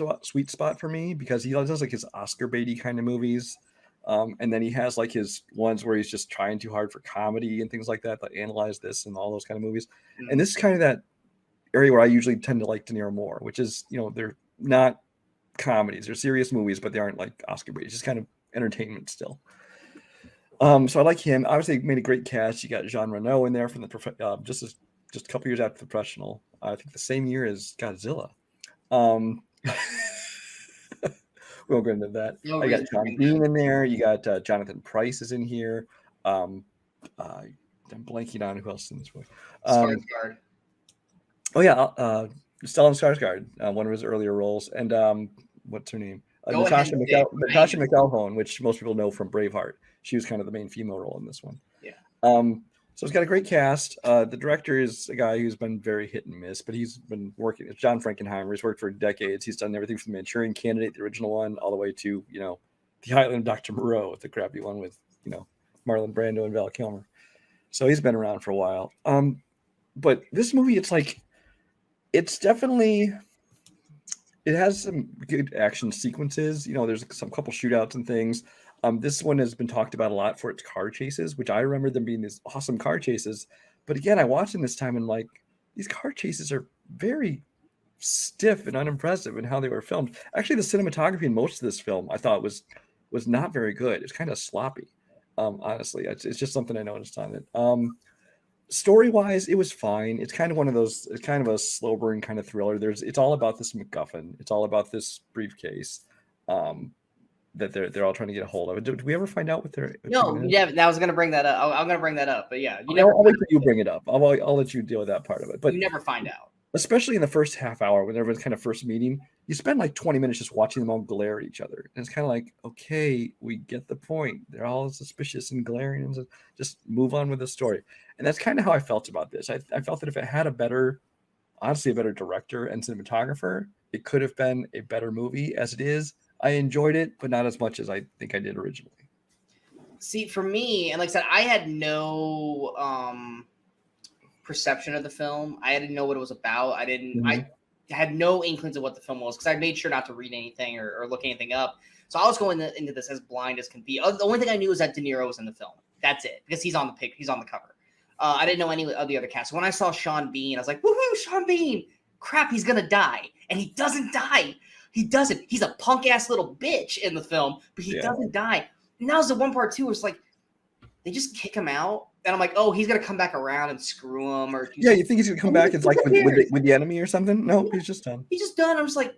spot for me, because he does like his Oscar baity kind of movies. And then he has like his ones where he's just trying too hard for comedy and things like that, like Analyze This and all those kind of movies. Mm-hmm. And this is kind of that area where I usually tend to like De Niro more, which is, they're not comedies, they're serious movies, but they aren't like Oscar baity. It's just kind of entertainment still. So I like him. Obviously made a great cast. You got Jean Reno in there from the just a couple years after The Professional. I think the same year as Godzilla. We won't go into that. I got John Bean in there. You got Jonathan Pryce is in here. I'm blanking on who else in this movie. Skarsgård. Oh yeah, Stella Skarsgard, one of his earlier roles, and what's her name? Natasha McElhone, which most people know from Braveheart. She was kind of the main female role in this one. Yeah. So it's got a great cast. The director is a guy who's been very hit and miss, but he's been working. It's John Frankenheimer. He's worked for decades. He's done everything from The Manchurian Candidate, the original one, all the way to, The Island of Dr. Moreau, the crappy one with, Marlon Brando and Val Kilmer. So he's been around for a while. But this movie, it's definitely, it has some good action sequences. There's some couple shootouts and things. This one has been talked about a lot for its car chases, which I remember them being these awesome car chases. But again, I watched them this time and these car chases are very stiff and unimpressive in how they were filmed. Actually, the cinematography in most of this film I thought was not very good. It's kind of sloppy. Honestly, it's just something I noticed on it. Story-wise, it was fine. It's kind of one of those. It's kind of a slow burn kind of thriller. It's all about this MacGuffin. It's all about this briefcase. That they're all trying to get a hold of. Do we ever find out what they're? No, yeah. I was going to bring that up. I'm going to bring that up, but yeah, I'll wait till you bring it up. I'll let you deal with that part of it. But you never find out, especially in the first half hour when everyone's kind of first meeting. You spend like 20 minutes just watching them all glare at each other, and it's kind of like, okay, we get the point. They're all suspicious and glaring, and just move on with the story. And that's kind of how I felt about this. I felt that if it had a better director and cinematographer, it could have been a better movie. As it is, I enjoyed it, but not as much as I think I did originally. See, for me, and like I said, I had no perception of the film. I didn't know what it was about. I didn't. Mm-hmm. I had no inklings of what the film was because I made sure not to read anything or look anything up. So I was going into this as blind as can be. The only thing I knew is that De Niro was in the film. That's it, because he's on the pic. He's on the cover. I didn't know any of the other cast. So when I saw Sean Bean, I was like, woohoo, Sean Bean! Crap, he's gonna die, and he doesn't die. He doesn't. He's a punk ass little bitch in the film, but he doesn't die. And that was the one part too. It's like they just kick him out, and I'm like, oh, he's gonna come back around and screw him, or you think he's gonna come back? It's like with the enemy or something. No, he's just done. He's just done. I'm just like,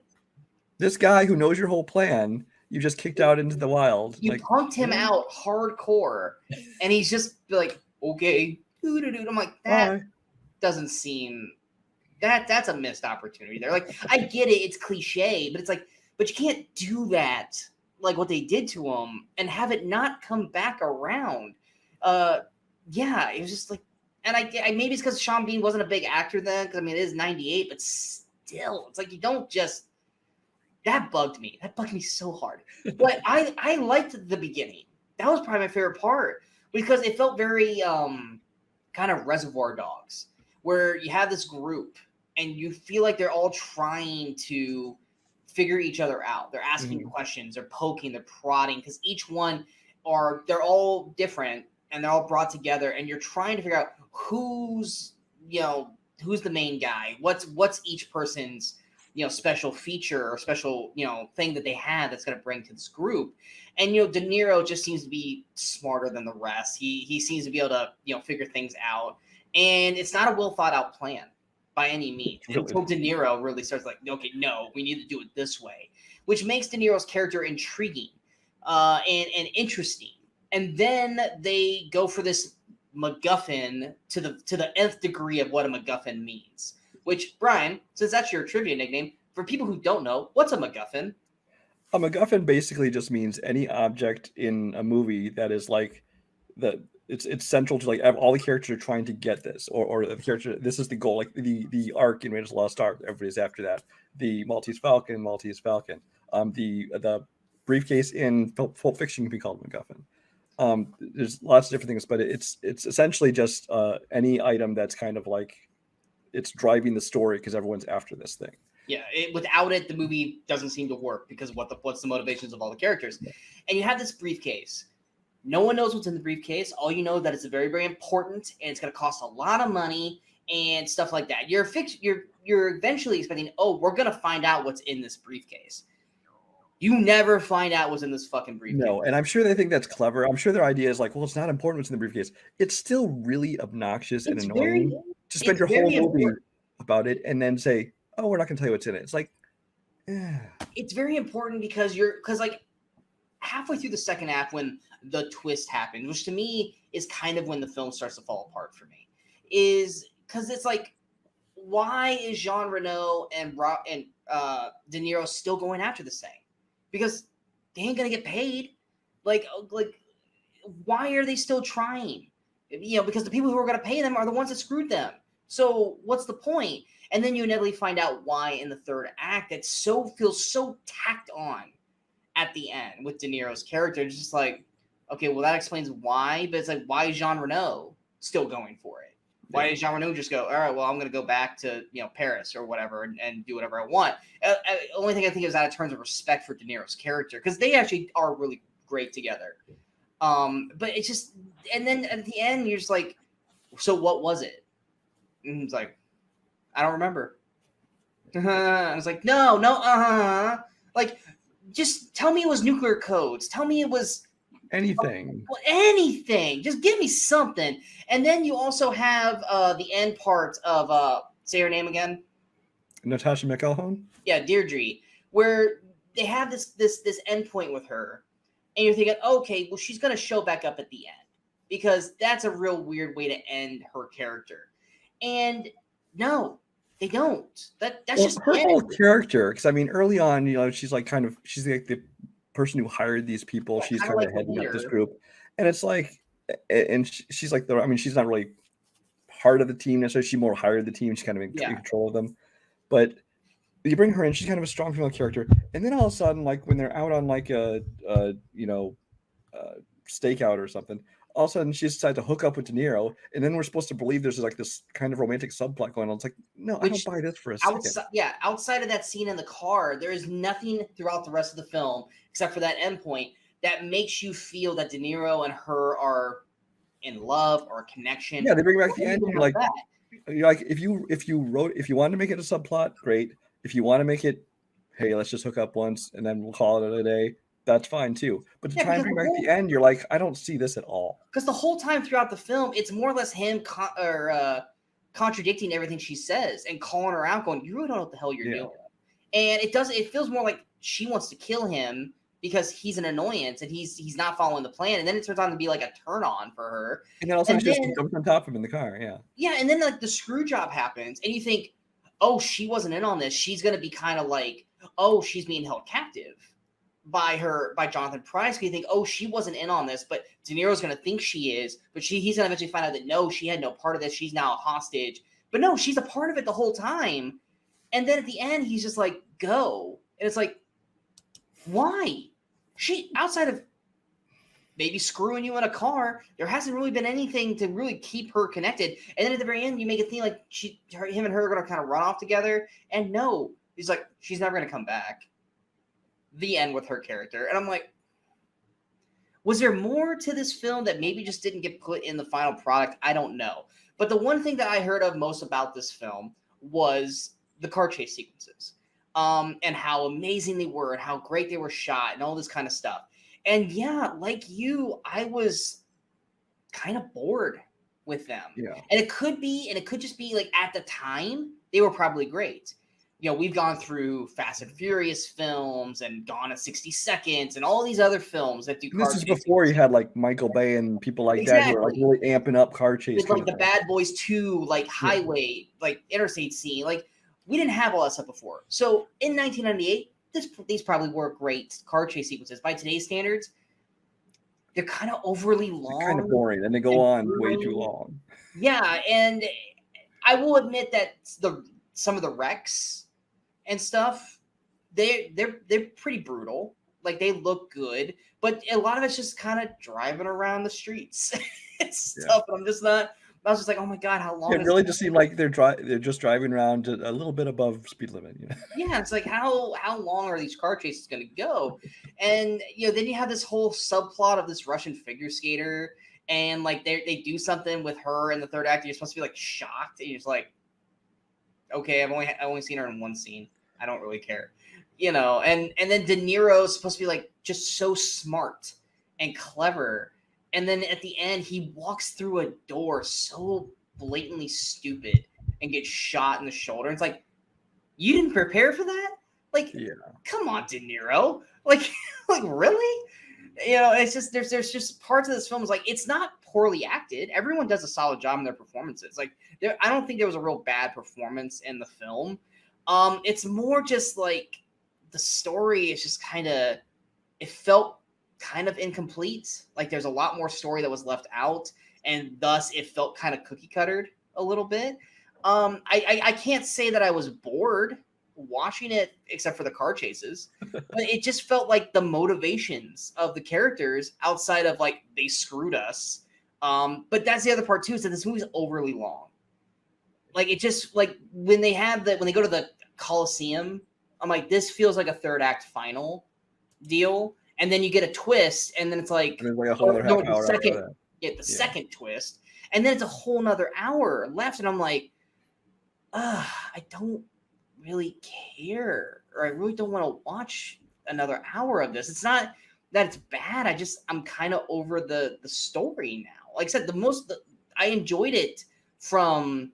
this guy who knows your whole plan, you just kicked out into the wild. You punked him out hardcore, and he's just like, okay, I'm like, that doesn't seem. That's a missed opportunity there. Like, I get it, it's cliche, but it's like, but you can't do that like what they did to him and have it not come back around. Yeah, it was just like, and I maybe it's because Sean Bean wasn't a big actor then, because I mean it is 98, but still, it's like you don't just. That bugged me. That bugged me so hard. But I liked the beginning. That was probably my favorite part because it felt very kind of Reservoir Dogs, where you have this group and you feel like they're all trying to figure each other out. They're asking questions, they're poking, they're prodding, because each one they're all different and they're all brought together, and you're trying to figure out who's the main guy, what's each person's special feature or special thing that they have that's going to bring to this group. And De Niro just seems to be smarter than the rest. He seems to be able to figure things out, and it's not a well thought out plan by any means until De Niro really starts like, okay, no, we need to do it this way, which makes De Niro's character intriguing and interesting. And then they go for this MacGuffin to the nth degree of what a MacGuffin means. Which, Brian, since that's your trivia nickname, for people who don't know, what's a MacGuffin? A MacGuffin basically just means any object in a movie that is like it's central to like all the characters are trying to get this, or the character, this is the goal, like the arc in Raiders of the Lost Ark, everybody's after that. The Maltese Falcon. The briefcase in Pulp Fiction can be called a MacGuffin. There's lots of different things, but it's essentially just any item that's kind of like it's driving the story because everyone's after this thing. Yeah, without it, the movie doesn't seem to work because what's the motivations of all the characters? Yeah. And you have this briefcase. No one knows what's in the briefcase. All you know that it's very, very important, and it's going to cost a lot of money and stuff like that. You're eventually expecting, we're going to find out what's in this briefcase. You never find out what's in this fucking briefcase. No, and I'm sure they think that's clever. I'm sure their idea is like, well, it's not important what's in the briefcase. It's still really obnoxious and annoying to spend your whole movie about it and then say, oh, we're not going to tell you what's in it. It's like, It's very important because like halfway through the second half when the twist happens, which to me is kind of when the film starts to fall apart for me, is because it's like, why is Jean Reno and De Niro still going after this thing? Because they ain't gonna get paid. Like, why are they still trying? Because the people who are gonna pay them are the ones that screwed them. So what's the point? And then you inevitably find out why in the third act that feels so tacked on at the end with De Niro's character. It's just like, okay, well that explains why, but it's like, why is Jean Reno still going for it? Why does Jean Reno just go, all right, well, I'm going to go back to Paris or whatever and do whatever I want? The only thing I think is out of terms of respect for De Niro's character, because they actually are really great together. But it's just, and then at the end, you're just like, so what was it? And it's like, I don't remember. I was like, no, like, just tell me it was nuclear codes. Tell me it was anything. Anything. Just give me something. And then you also have the end part of say her name again. Natasha McElhone? Yeah, Deirdre, where they have this end point with her, and you're thinking, okay, well, she's gonna show back up at the end. Because that's a real weird way to end her character. And no, they don't. That's just her whole character. Because I mean, early on, she's like she's like the person who hired these people. She's kind of heading up this group, and it's like, and she's like she's not really part of the team necessarily. She more hired the team. She's kind of in control of them. But you bring her in, she's kind of a strong female character, and then all of a sudden, like when they're out on like a stakeout or something, all of a sudden she decides to hook up with De Niro, and then we're supposed to believe there's like this kind of romantic subplot going on. It's like, no, I don't buy this for a second. Outside of that scene in the car, there is nothing throughout the rest of the film except for that endpoint that makes you feel that De Niro and her are in love or a connection. Yeah, they bring back the end. You're like if you wanted to make it a subplot, great. If you want to make it, hey, let's just hook up once and then we'll call it a day, that's fine too. But to try and bring back the end, you're like, I don't see this at all. Because the whole time throughout the film, it's more or less him contradicting everything she says and calling her out, going, "You really don't know what the hell you're doing." And it feels more like she wants to kill him because he's an annoyance and he's not following the plan. And then it turns out to be like a turn on for her. And then also she just jumps on top of him in the car. Yeah. Yeah, and then like the screw job happens, and you think, oh, she wasn't in on this. She's gonna be kind of like, oh, she's being held captive. by Jonathan Pryce. You think, oh, she wasn't in on this, but De Niro's going to think she is, but he's going to eventually find out that no, she had no part of this. She's now a hostage, but no, she's a part of it the whole time. And then at the end, he's just like, go. And it's like, why? She, outside of maybe screwing you in a car, there hasn't really been anything to really keep her connected. And then at the very end, you make it seem like him and her are going to kind of run off together. And no, he's like, she's never going to come back. The end with her character. And I'm like, was there more to this film that maybe just didn't get put in the final product? I don't know. But the one thing that I heard of most about this film was the car chase sequences, and how amazing they were and how great they were shot and all this kind of stuff. And yeah, like you, I was kind of bored with them. Yeah. And it could just be like at the time, they were probably great. You know, we've gone through Fast and Furious films and Gone in 60 Seconds and all these other films that do car This is chases. before you had like Michael Bay and people like that who are like really amping up car chase. With like the Bad Boys 2, like highway, like interstate scene. Like we didn't have all that stuff before. So in 1998, these probably were great car chase sequences. By today's standards, they're kind of overly long. They're kind of boring, and they go on way too long. Yeah, and I will admit that some of the wrecks and stuff, they're pretty brutal. Like they look good, but a lot of it's just kind of driving around the streets and stuff. Yeah. I was just like, oh my god, how long? It really just seemed like they're just driving around a little bit above speed limit. You know? Yeah, it's like how long are these car chases going to go? And then you have this whole subplot of this Russian figure skater, and like they do something with her in the third act. And you're supposed to be like shocked, and you're just like, okay, I've only seen her in one scene. I don't really care, And then De Niro is supposed to be like just so smart and clever. And then at the end, he walks through a door so blatantly stupid and gets shot in the shoulder. It's like, you didn't prepare for that? Like, Come on, De Niro. Like really? It's just there's just parts of this film is like it's not poorly acted. Everyone does a solid job in their performances. Like I don't think there was a real bad performance in the film. It's more just like the story is just it felt kind of incomplete. Like there's a lot more story that was left out, and thus it felt kind of cookie cuttered a little bit. I can't say that I was bored watching it except for the car chases, but it just felt like the motivations of the characters outside of like they screwed us. But that's the other part too, is that this movie's overly long. Like it just like when they go to the Coliseum, I'm like, this feels like a third act final deal. And then you get a twist, and then it's like, a whole other half hour second twist, and then it's a whole nother hour left, and I'm like, I don't really care, or I really don't want to watch another hour of this. It's not that it's bad. I'm kind of over the story now. Like I said, I enjoyed it from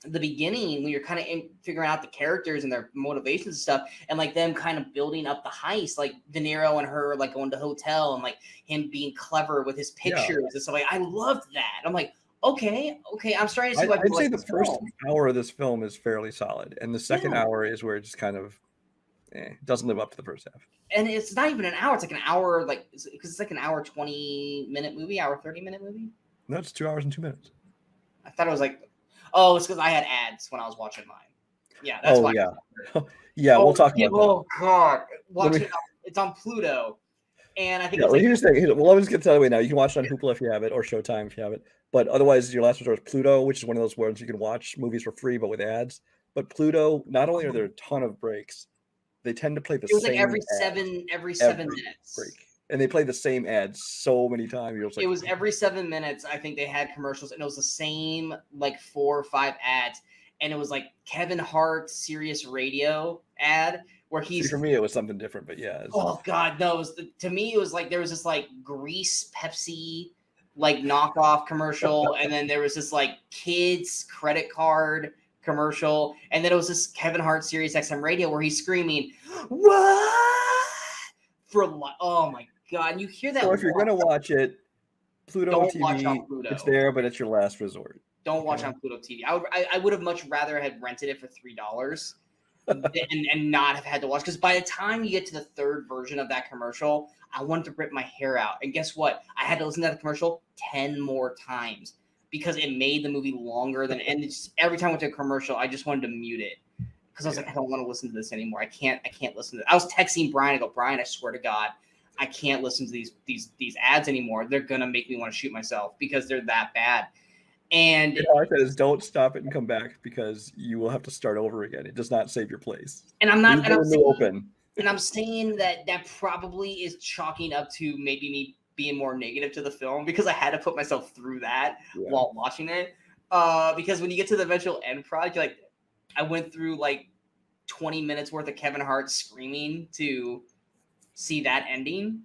the beginning when you're kind of figuring out the characters and their motivations and stuff, and like them kind of building up the heist, like De Niro and her like going to hotel, and like him being clever with his pictures and stuff. Like I loved that. I'm like, okay, I'm starting to see. I'd say the first hour of this film is fairly solid, and the second hour is where it just kind of doesn't live up to the first half. And it's not even an hour; it's like an hour, like because it's like an hour 20-minute movie, hour 30-minute movie. No, it's 2 hours and 2 minutes. I thought it was like. Oh, it's because I had ads when I was watching mine. Yeah, that's why. Yeah, we'll talk about that. Oh, God. Watch it. It's on Pluto. And I think here's the thing. Well, I'm just going to tell you right now. You can watch it on Hoopla if you have it, or Showtime if you have it. But otherwise, your last resort is Pluto, which is one of those ones you can watch movies for free, but with ads. But Pluto, not only are there a ton of breaks, they tend to play the same. It was like every 7 minutes. Break. And they play the same ads so many times. It was every 7 minutes. I think they had commercials, and it was the same like 4 or 5 ads. And it was like Kevin Hart Sirius Radio ad where he's. For me, it was something different, but yeah. Oh God, no! To me, it was like there was this like Grease Pepsi like knockoff commercial, and then there was this like kids credit card commercial, and then it was this Kevin Hart Sirius XM Radio where he's screaming, "What?" for like, oh my God, and you hear that. So if you're gonna watch it, Pluto TV, watch on Pluto. It's there, but it's your last resort. Don't watch on Pluto TV. I would have much rather had rented it for $3 and not have had to watch, because by the time you get to the third version of that commercial, I wanted to rip my hair out. And guess what? I had to listen to that commercial 10 more times because it made the movie longer than, and it's, every time I went to a commercial, I just wanted to mute it because I was like, I don't want to listen to this anymore. I can't listen to it. I was texting Brian. I go, Brian, I swear to God, I can't listen to these ads anymore. They're gonna make me want to shoot myself because they're that bad. And all I said is don't stop it and come back because you will have to start over again. It does not save your place. And I'm not. Open. And I'm saying that probably is chalking up to maybe me being more negative to the film because I had to put myself through that while watching it. Because when you get to the eventual end product, like I went through like 20 minutes worth of Kevin Hart screaming to see that ending.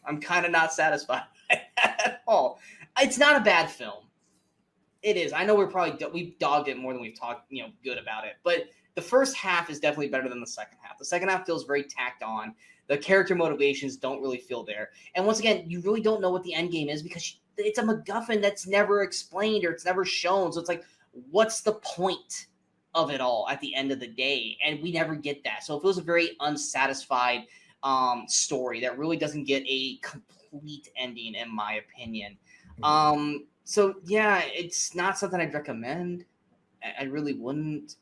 I'm kind of not satisfied at all. It's not a bad film. It is. I know we've dogged it more than we've talked, good about it. But the first half is definitely better than the second half. The second half feels very tacked on. The character motivations don't really feel there. And once again, you really don't know what the end game is because it's a MacGuffin that's never explained or it's never shown. So it's like, what's the point of it all at the end of the day? And we never get that. So it feels a very unsatisfied story that really doesn't get a complete ending, in my opinion. So yeah, it's not something I'd recommend. I really wouldn't.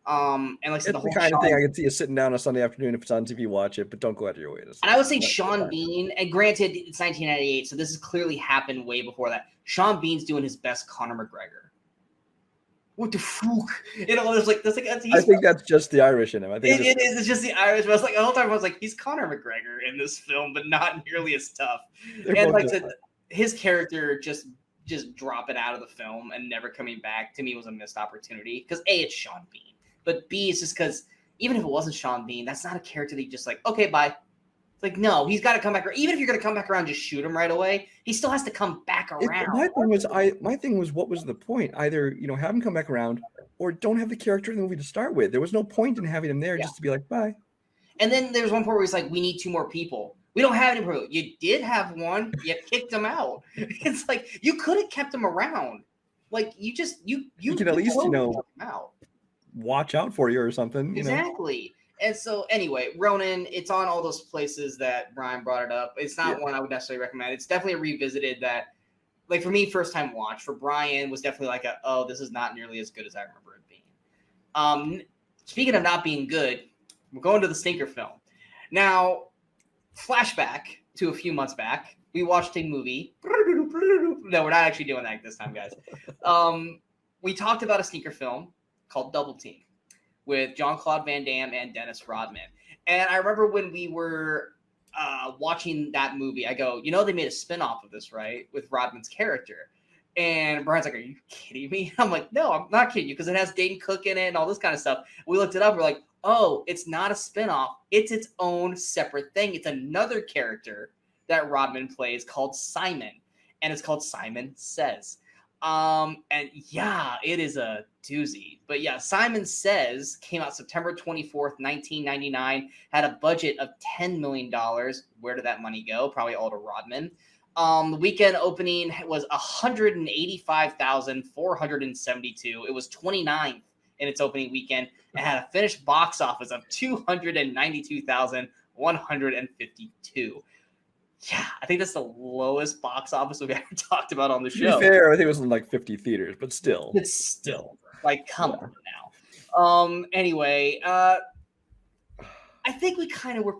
And like I said, it's the kind of thing I can see you sitting down on a Sunday afternoon if it's on TV, watch it, but don't go out of your way to see. And I would say Sean Bean, and granted, it's 1998, so this has clearly happened way before that. Sean Bean's doing his best Conor McGregor. What the fuck? I think that's just the Irish in him. I think it is. It's just the Irish. But I was like, the whole time I was like, he's Conor McGregor in this film, but not nearly as tough. And like I said, his character just dropping out of the film and never coming back to me was a missed opportunity. Because A, it's Sean Bean. But B, it's just because even if it wasn't Sean Bean, that's not a character that you just like, okay, bye. It's like, no, he's got to come back. Even if you're going to come back around, just shoot him right away. He still has to come back around. My thing was, what was the point? Either, have him come back around or don't have the character in the movie to start with. There was no point in having him there just to be like, bye. And then there's one point where he's like, we need 2 more people. We don't have any people. You did have one. You kicked him out. It's like, you could have kept him around. Like, you can at least, out. Watch out for you or something. Exactly. And so anyway, Ronin, it's on all those places that Brian brought it up. It's not one I would necessarily recommend. It's definitely a revisited that, like for me, first time watch. For Brian, was definitely like this is not nearly as good as I remember it being. Speaking of not being good, we're going to the stinker film. Now, flashback to a few months back, we watched a movie. No, we're not actually doing that this time, guys. We talked about a stinker film called Double Team with Jean-Claude Van Damme and Dennis Rodman. And I remember when we were watching that movie, I go, they made a spinoff of this, right? With Rodman's character. And Brian's like, are you kidding me? I'm like, no, I'm not kidding you because it has Dane Cook in it and all this kind of stuff. We looked it up. We're like, oh, it's not a spinoff. It's its own separate thing. It's another character that Rodman plays called Simon. And it's called Simon Says. And yeah, it is a doozy. But yeah, Simon Says came out September 24th, 1999, had a budget of $10 million. Where did that money go? Probably all to Rodman. The weekend opening was 185,472. It was 29th in its opening weekend. It had a finished box office of 292,152. Yeah, I think that's the lowest box office we've ever talked about on the show. To be fair, I think it was in like 50 theaters, but still. It's still like, come on now. Anyway, I think we kind of were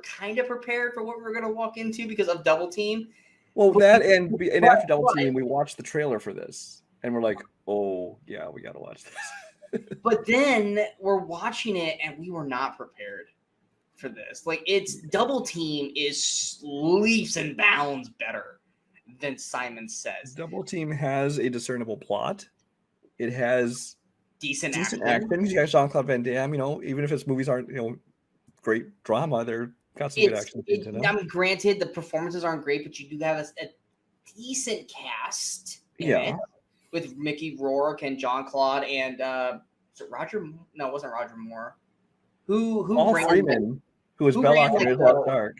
kind of prepared for what we were going to walk into because of Double Team. Well, that and after Double Team, we watched the trailer for this, and we're like, oh yeah, we got to watch this. But then we're watching it, and we were not prepared for this. Like, it's Double Team is leaps and bounds better than Simon Says. Double Team has a discernible plot. It has decent action. acting. You got Jean-Claude Van Damme, even if his movies aren't, great drama, they're got some good action scenes in them. I mean, granted, the performances aren't great, but you do have a decent cast in it, with Mickey Rourke and Jean-Claude and is it Roger? No, it wasn't Roger Moore. Who Paul Freeman, who was Belloc in Lost Ark.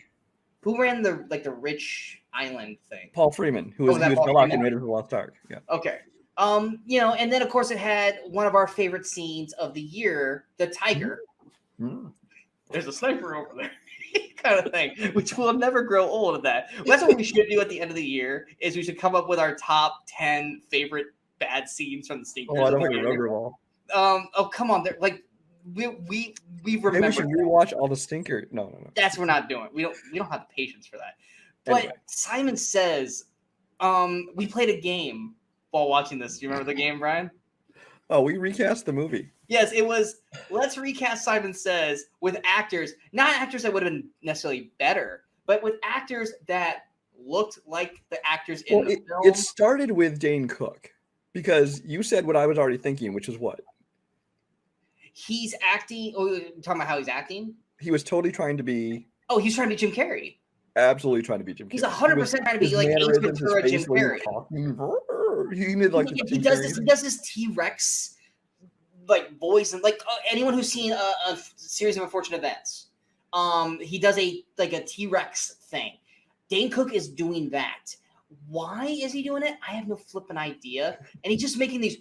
Who ran the rich island thing? Paul Freeman, who was Belloc in Raiders of the Lost Ark. Yeah. Okay. And then of course it had one of our favorite scenes of the year, the tiger There's a sniper over there. Kind of thing, which will never grow old of that. That's what we should do at the end of the year, is we should come up with our top 10 favorite bad scenes from the Stinkers. Oh, I don't remember them all. Oh, come on. They're like, we remember. Maybe we should rewatch all the Stinker. No. That's what we're not doing. We don't have the patience for that. But anyway. Simon Says, we played a game while watching this. Do you remember the game, Brian? Oh, we recast the movie. Yes, it was. Let's recast Simon Says with actors, not actors that would have been necessarily better, but with actors that looked like the actors in the film. It started with Dane Cook, because you said what I was already thinking, which is what? He's acting. Oh, you're talking about how he's acting? He was totally trying to be. Oh, he's trying to be Jim Carrey. Absolutely trying to be Jim Carrey. He's 100% trying to be like Ace Ventura, Jim Carrey. He did like he does this T-Rex like voice, and like anyone who's seen a series of unfortunate events, he does a T-Rex thing. Dane Cook is doing that. Why is he doing it? I have no flipping idea. And he's just making these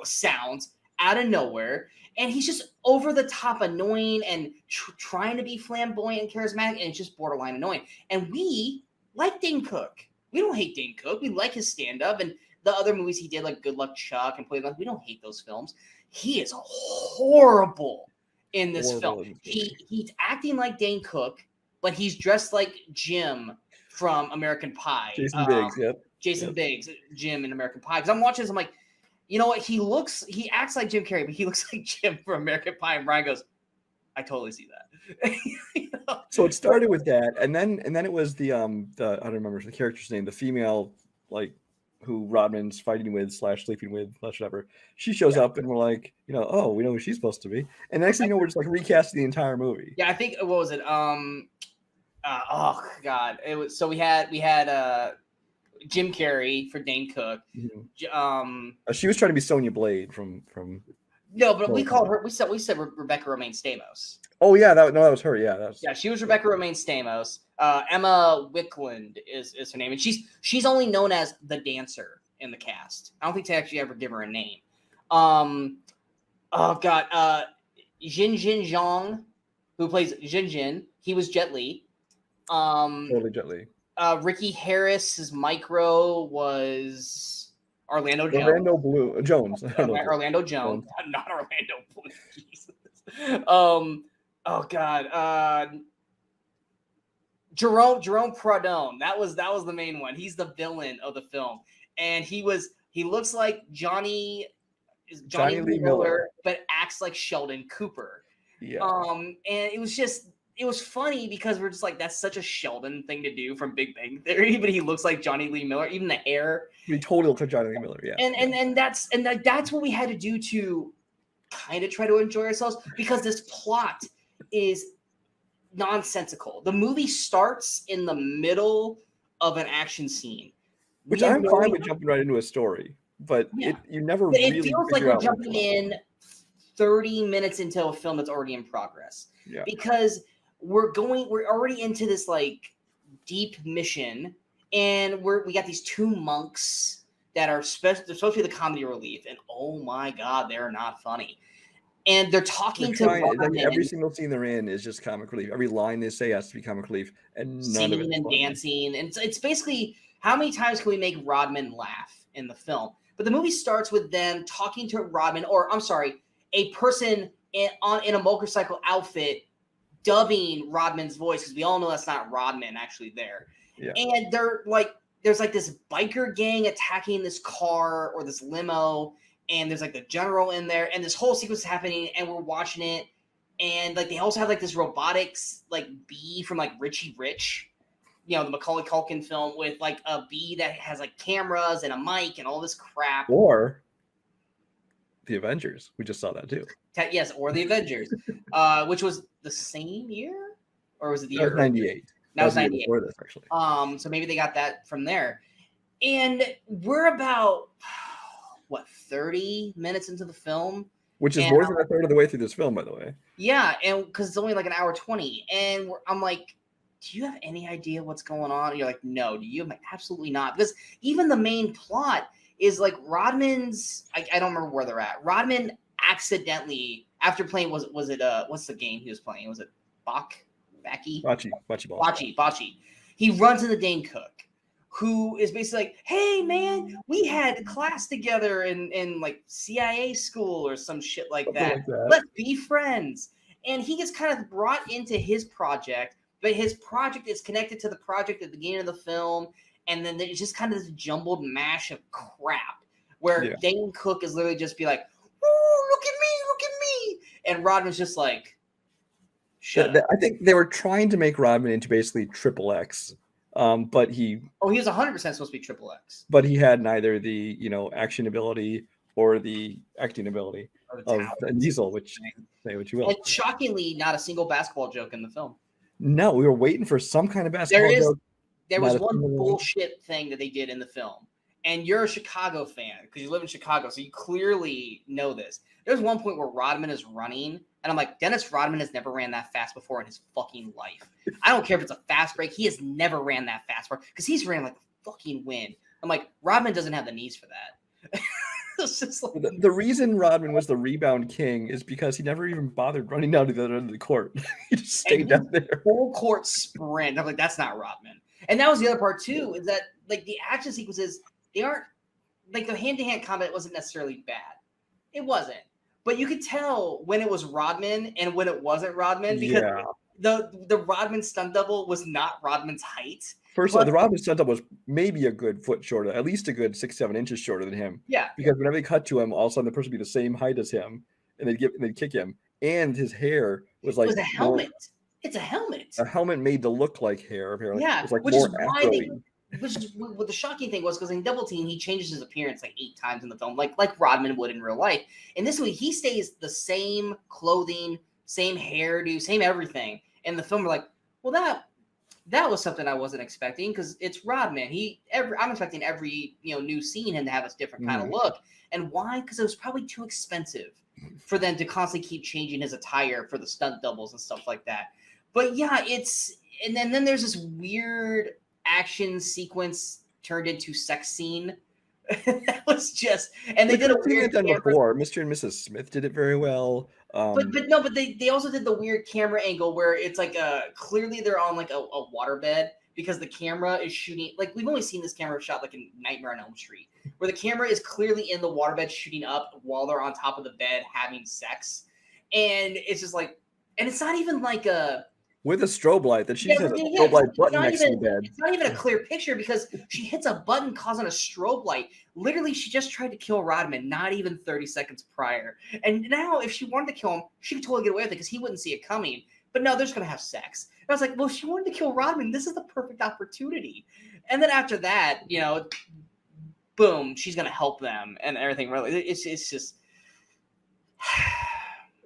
sounds out of nowhere. And he's just over the top annoying and trying to be flamboyant and charismatic. And it's just borderline annoying. And we like Dane Cook. We don't hate Dane Cook. We like his stand-up. And the other movies he did, like Good Luck Chuck and Play Like, we don't hate those films. He is horrible in this film. He's acting like Dane Cook, but he's dressed like Jim from American Pie. Jason Biggs, yep. Jason Biggs, Jim in American Pie. Because I'm watching this, I'm like, you know what? He acts like Jim Carrey, but he looks like Jim from American Pie. And Brian goes, I totally see that. You know? So it started with that, and then it was the I don't remember the character's name, the female who Rodman's fighting with / sleeping with / whatever. She shows up, and we're like, oh, we know who she's supposed to be. And next thing you know, we're just like recasting the entire movie. Yeah, I think what was it? Oh God, it was. So we had Jim Carrey for Dane Cook. Mm-hmm. She was trying to be Sonya Blade from. No, but we called her. We said Rebecca Romaine Stamos. Oh yeah, that was her. Yeah, she was Rebecca Romaine Stamos. Emma Wicklund is her name, and she's only known as the dancer in the cast. I don't think they actually ever give her a name. Oh God, Jin Zhang, who plays Jin, he was Jet Li. Totally Jet Li. Ricky Harris's Micro was Orlando Jones. Jones. Orlando Jones, not Orlando Bloom. Jesus. Oh God. Jerome Pradone. That was the main one. He's the villain of the film, and he looks like Johnny Lee Miller, but acts like Sheldon Cooper. Yeah. And it was funny because we're just like, that's such a Sheldon thing to do from Big Bang Theory, but he looks like Johnny Lee Miller, even the hair. He totally looks like Johnny Lee Miller, yeah. And that's what we had to do to kind of try to enjoy ourselves, because this plot is nonsensical. The movie starts in the middle of an action scene, which I'm fine with jumping right into a story, but you never really. It feels like we're jumping in 30 minutes into a film that's already in progress. Yeah. Because we're already into this like deep mission, and we got these two monks that are supposed to be the comedy relief, and oh my God, they're not funny. And they're talking to Rodman. Every single scene they're in is just comic relief. Every line they say has to be comic relief, and singing and dancing. And it's basically, how many times can we make Rodman laugh in the film? But the movie starts with them talking to Rodman, or I'm sorry, a person in a motorcycle outfit dubbing Rodman's voice, because we all know that's not Rodman actually there. Yeah. And there's like this biker gang attacking this car or this limo, and there's like the general in there, and this whole sequence is happening, and we're watching it. And like they also have like this robotics like bee from like Richie Rich, the Macaulay Culkin film, with like a bee that has like cameras and a mic and all this crap. Or the Avengers. We just saw that too. Yes, or the Avengers, which was the same year, or was it the year? 98. That was 98. Before this, actually. So maybe they got that from there. And we're about 30 minutes into the film, which is more than a third of the way through this film, by the way. Yeah, and because it's only like an hour 20, and I'm like, do you have any idea what's going on? And you're like, no. Do you? I'm like, absolutely not, because even the main plot is like Rodman's. I don't remember where they're at. Rodman accidentally, after playing was it what's the game he was playing? Was it Bocce ball? Bocce. He runs into Dane Cook, who is basically like, hey man, we had class together in like CIA school or some shit like that. Let's be friends. And he gets kind of brought into his project, but his project is connected to the project at the beginning of the film. And then it's just kind of this jumbled mash of crap where Dane Cook is literally just be like, "Ooh, look at me. And Rodman's just like, shut up. I think they were trying to make Rodman into basically Triple X. But he was 100% supposed to be Triple X. But he had neither the action ability or the acting ability of Vin Diesel, which say what you will. And shockingly, not a single basketball joke in the film. No, we were waiting for some kind of basketball joke. There was one bullshit thing that they did in the film. And you're a Chicago fan because you live in Chicago, so you clearly know this. There's one point where Rodman is running, and I'm like, Dennis Rodman has never ran that fast before in his fucking life. I don't care if it's a fast break. He has never ran that fast before because he's ran like a fucking wind. I'm like, Rodman doesn't have the knees for that. It's just like, the reason Rodman was the rebound king is because he never even bothered running down to the other end of the court. He just stayed down there. Full court sprint. I'm like, that's not Rodman. And that was the other part too, is that like the action sequences, they aren't like the hand-to-hand combat wasn't necessarily bad. It wasn't. But you could tell when it was Rodman and when it wasn't Rodman because the Rodman stunt double was not Rodman's height. First of all, the Rodman stunt double was maybe a good foot shorter, at least a good 6-7 inches shorter than him. Yeah. Because whenever they cut to him, all of a sudden the person would be the same height as him, and they'd kick him. And his hair was like a helmet. It's a helmet. A helmet made to look like hair, apparently. Yeah, it was like which more is why what the shocking thing was because in Double Team he changes his appearance like 8 times in the film, like Rodman would in real life. In this movie, he stays the same clothing, same hairdo, same everything. In the film, we're like, well, that was something I wasn't expecting because it's Rodman. I'm expecting every new scene him to have a different kind of look. And why? Because it was probably too expensive for them to constantly keep changing his attire for the stunt doubles and stuff like that. But yeah, and then there's this weird action sequence turned into sex scene. That was just, and they did a weird done before. Mr. and Mrs. Smith did it very well. But they also did the weird camera angle where it's like clearly they're on like a waterbed because the camera is shooting, like we've only seen this camera shot like in Nightmare on Elm Street, where the camera is clearly in the waterbed shooting up while they're on top of the bed having sex. And it's just like, and it's not even like with a strobe light that she has a strobe light button next to the bed. It's not even a clear picture because she hits a button causing a strobe light. Literally, she just tried to kill Rodman not even 30 seconds prior. And now, if she wanted to kill him, she could totally get away with it because he wouldn't see it coming. But no, they're just going to have sex. And I was like, well, if she wanted to kill Rodman, this is the perfect opportunity. And then after that, boom, she's going to help them and everything. Really, it's just...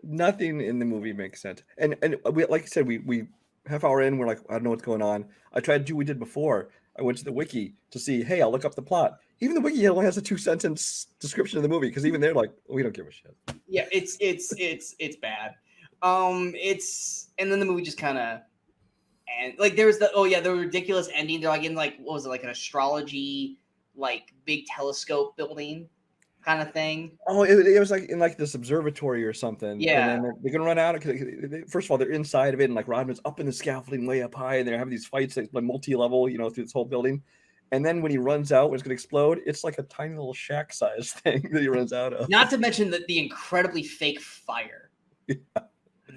Nothing in the movie makes sense. And we, like I said, we half hour in, we're like, I don't know what's going on. I tried to do what we did before. I went to the wiki to see, hey, I'll look up the plot. Even the wiki only has a 2-sentence description of the movie because even they're like, we don't give a shit. Yeah, it's bad. And then the movie just kind of, and like there was the ridiculous ending. They're like in like, what was it, like an astrology like big telescope building kind of thing. Oh, it was like in like this observatory or something. Yeah. And then they're gonna run out. First of all, they're inside of it, and like Rodman's up in the scaffolding way up high, and they're having these fights like multi-level, through this whole building. And then when he runs out, when it's gonna explode, it's like a tiny little shack size thing that he runs out of. Not to mention the incredibly fake fire. Yeah.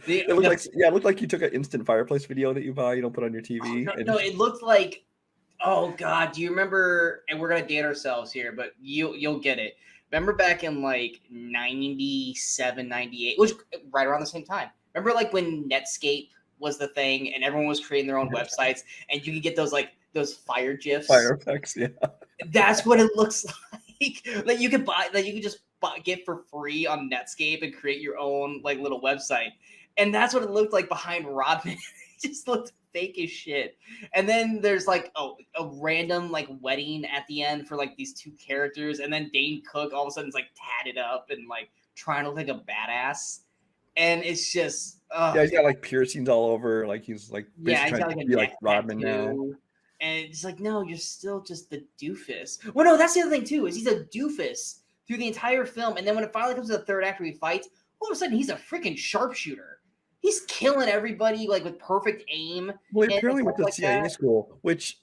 It looked like you took an instant fireplace video that you buy, put on your TV. No, it looked like, oh God, do you remember? And we're gonna date ourselves here, but you'll get it. Remember back in like 97, 98, which right around the same time. Remember like when Netscape was the thing and everyone was creating their own websites and you could get those fire GIFs. Fire effects, yeah. That's what it looks like. That you could buy, that you could just get for free on Netscape and create your own like little website. And that's what it looked like behind Rodman. It just looked fake as shit. And then there's like a random like wedding at the end for like these two characters, and then Dane Cook all of a sudden is like tatted up and like trying to look like a badass, and it's just he's got like piercings all over, like he's like he's got like to be like Rodman now. And it's like, no, you're still just the doofus. Well, no, that's the other thing too, is he's a doofus through the entire film, and then when it finally comes to the third act where he fights, all of a sudden he's a freaking sharpshooter. He's killing everybody like with perfect aim. Well, and apparently went stuff to like CIA that. school, which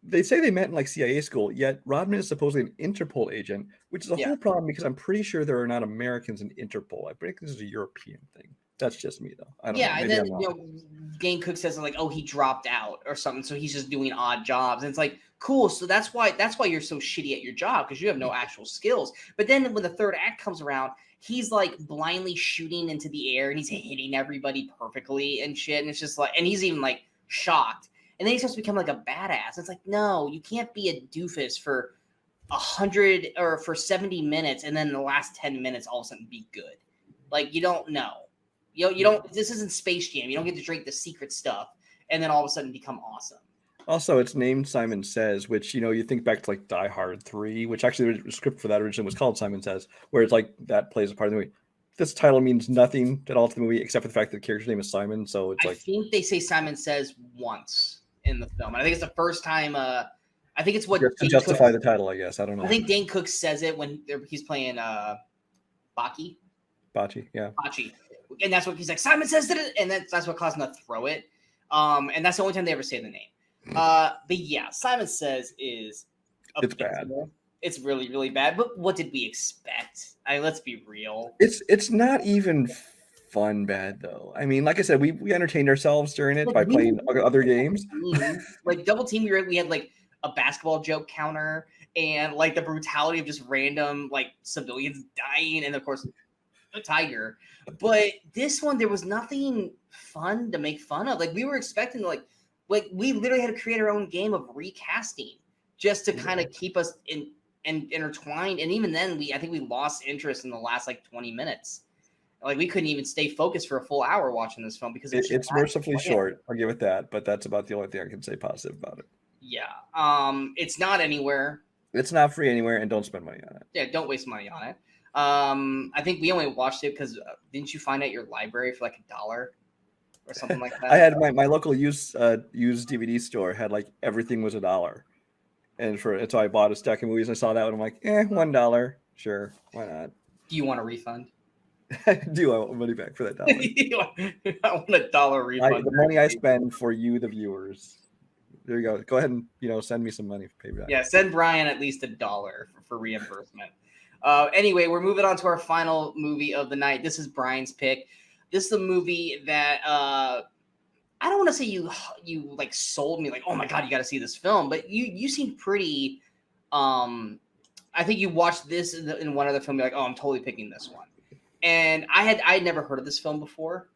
they say they met in like CIA school, yet Rodman is supposedly an Interpol agent, which is a Yeah. whole problem because I'm pretty sure there are not Americans in Interpol. I think this is a European thing. That's just me, though. I don't know. Yeah, and Maybe then I'm wrong. Dane Cook says like, "Oh, he dropped out or something, so he's just doing odd jobs." And it's like, cool. So that's why you're so shitty at your job because you have no actual skills. But then when the third act comes around, he's like blindly shooting into the air and he's hitting everybody perfectly and shit. And it's just like, and he's even like shocked. And then he starts to become like a badass. It's like, no, you can't be a doofus for 100 or for 70 minutes and then the last 10 minutes all of a sudden be good. Like, you don't know. You don't. This isn't Space Jam. You don't get to drink the secret stuff and then all of a sudden become awesome. Also, it's named Simon Says, which, you think back to like Die Hard 3, which actually the script for that originally was called Simon Says, where it's like that plays a part of the movie. This title means nothing at all to the movie except for the fact that the character's name is Simon. So it's I like, think they say Simon Says once in the film. And I think it's the first time. I think it's what to Dane justify Cook, the title, I guess. I don't know. I think Dane Cook says it when he's playing Baki. Bocce, yeah. Bocce. And that's what he's like, Simon Says it, and that's what caused him to throw it. And that's the only time they ever say the name. But yeah, Simon Says is abysmal. Bad. It's really, really bad. But what did we expect? Let's be real. It's not even fun bad though. I mean, like I said, we entertained ourselves during it by playing other games. Like Double Team, we had like a basketball joke counter and like the brutality of just random like civilians dying, and of course a tiger. But this one, there was nothing fun to make fun of. Like we were expecting like we literally had to create our own game of recasting just to kind of keep us intertwined. And even then, I think we lost interest in the last like 20 minutes. Like we couldn't even stay focused for a full hour watching this film because it's mercifully short. I'll give it that, but that's about the only thing I can say positive about it. Yeah. It's not anywhere. It's not free anywhere, and don't spend money on it. Yeah, don't waste money on it. I think we only watched it because didn't you find out your library for like $1 or something like that? I had my local used DVD store had like everything was $1, and so I bought a stack of movies and I saw that one. I'm like, $1, sure, why not? Do you want a refund? I do. I want money back for that $1. I want $1 refund. The money I spend for you, the viewers. There you go. Go ahead and send me some money for payback. Yeah, send Brian at least $1 for reimbursement. Anyway, we're moving on to our final movie of the night. This is Brian's pick. This is a movie that I don't want to say you like sold me like, oh my god, you got to see this film, but you seemed pretty. I think you watched this in one other film. You're like, oh, I'm totally picking this one. And I had never heard of this film before,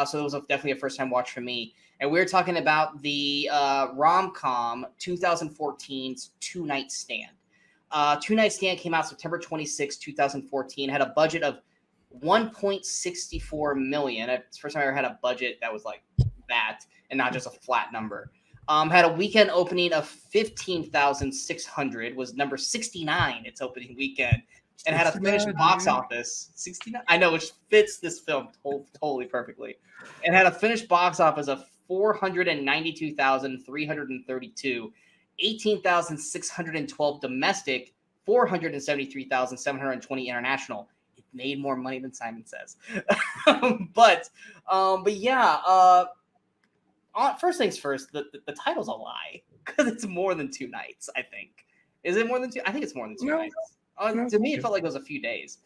so it was definitely a first time watch for me. And we were talking about the rom-com 2014's Two Night Stand. Two Night Stand came out September 26, 2014. Had a budget of $1.64 million. It's the first time I ever had a budget that was like that and not just a flat number. Had a weekend opening of 15,600. Was number 69 its opening weekend. And had a finished box office 69. I know, which fits this film totally perfectly. And had a finished box office of 492,332, 18,612 domestic, 473,720 international. It made more money than Simon Says. But yeah. First things first, the title's a lie because it's more than 2 nights. I think. Is it more than 2? I think it's more than 2 nights. To me, it felt like it was a few days.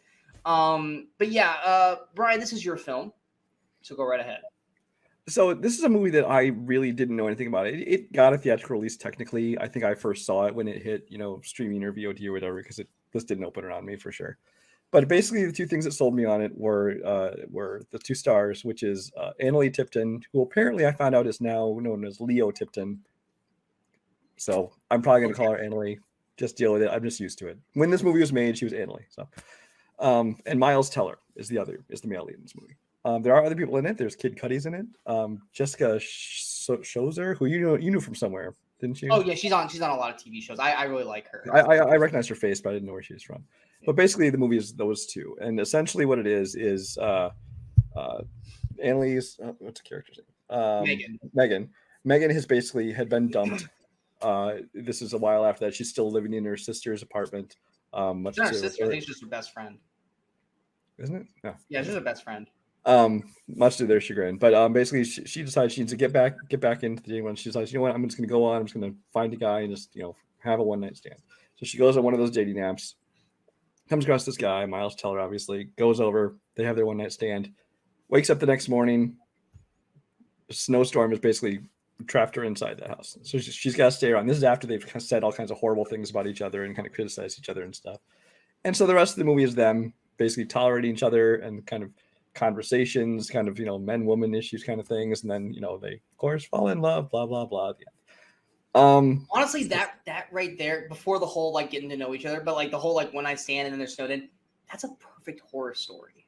But yeah, Brian, this is your film, so go right ahead. So this is a movie that I really didn't know anything about. It got a theatrical release technically. I think I first saw it when it hit, streaming or VOD or whatever, because this didn't open it on me for sure. But basically, the two things that sold me on it were the 2 stars, which is Annalee Tipton, who apparently I found out is now known as Leo Tipton. So I'm probably going to call her Annalee. Just deal with it. I'm just used to it. When this movie was made, she was Annalee. So, and Miles Teller is the male lead in this movie. There are other people in it. There's Kid Cudi's in it. Jessica Shozer, who you knew from somewhere, didn't you? Oh yeah, she's on a lot of TV shows. I really like her. I recognize her face, but I didn't know where she was from. But basically, the movie is those two, and essentially what it is Annalee's what's the character's name? Megan. Megan had been dumped. This is a while after that. She's still living in her sister's apartment. It's not her sister. I think she's just her best friend. isn't it? No. Yeah, she's her best friend. Much to their chagrin. But basically, she decides she needs to get back into the dating one. She decides, you know what, I'm just going to go on. I'm just going to find a guy and just have a one night stand. So she goes on one of those dating apps, comes across this guy, Miles Teller, obviously, goes over. They have their one night stand. Wakes up the next morning. A snowstorm has basically trapped her inside the house. So she's got to stay around. This is after they've said all kinds of horrible things about each other and kind of criticized each other and stuff. And so the rest of the movie is them basically tolerating each other and kind of conversations, kind of, men, woman issues kind of things. And then, they of course fall in love, blah, blah, blah. Yeah. Honestly, that right there, before the whole like getting to know each other, but like the whole like one night stand and then they're snowed in, that's a perfect horror story.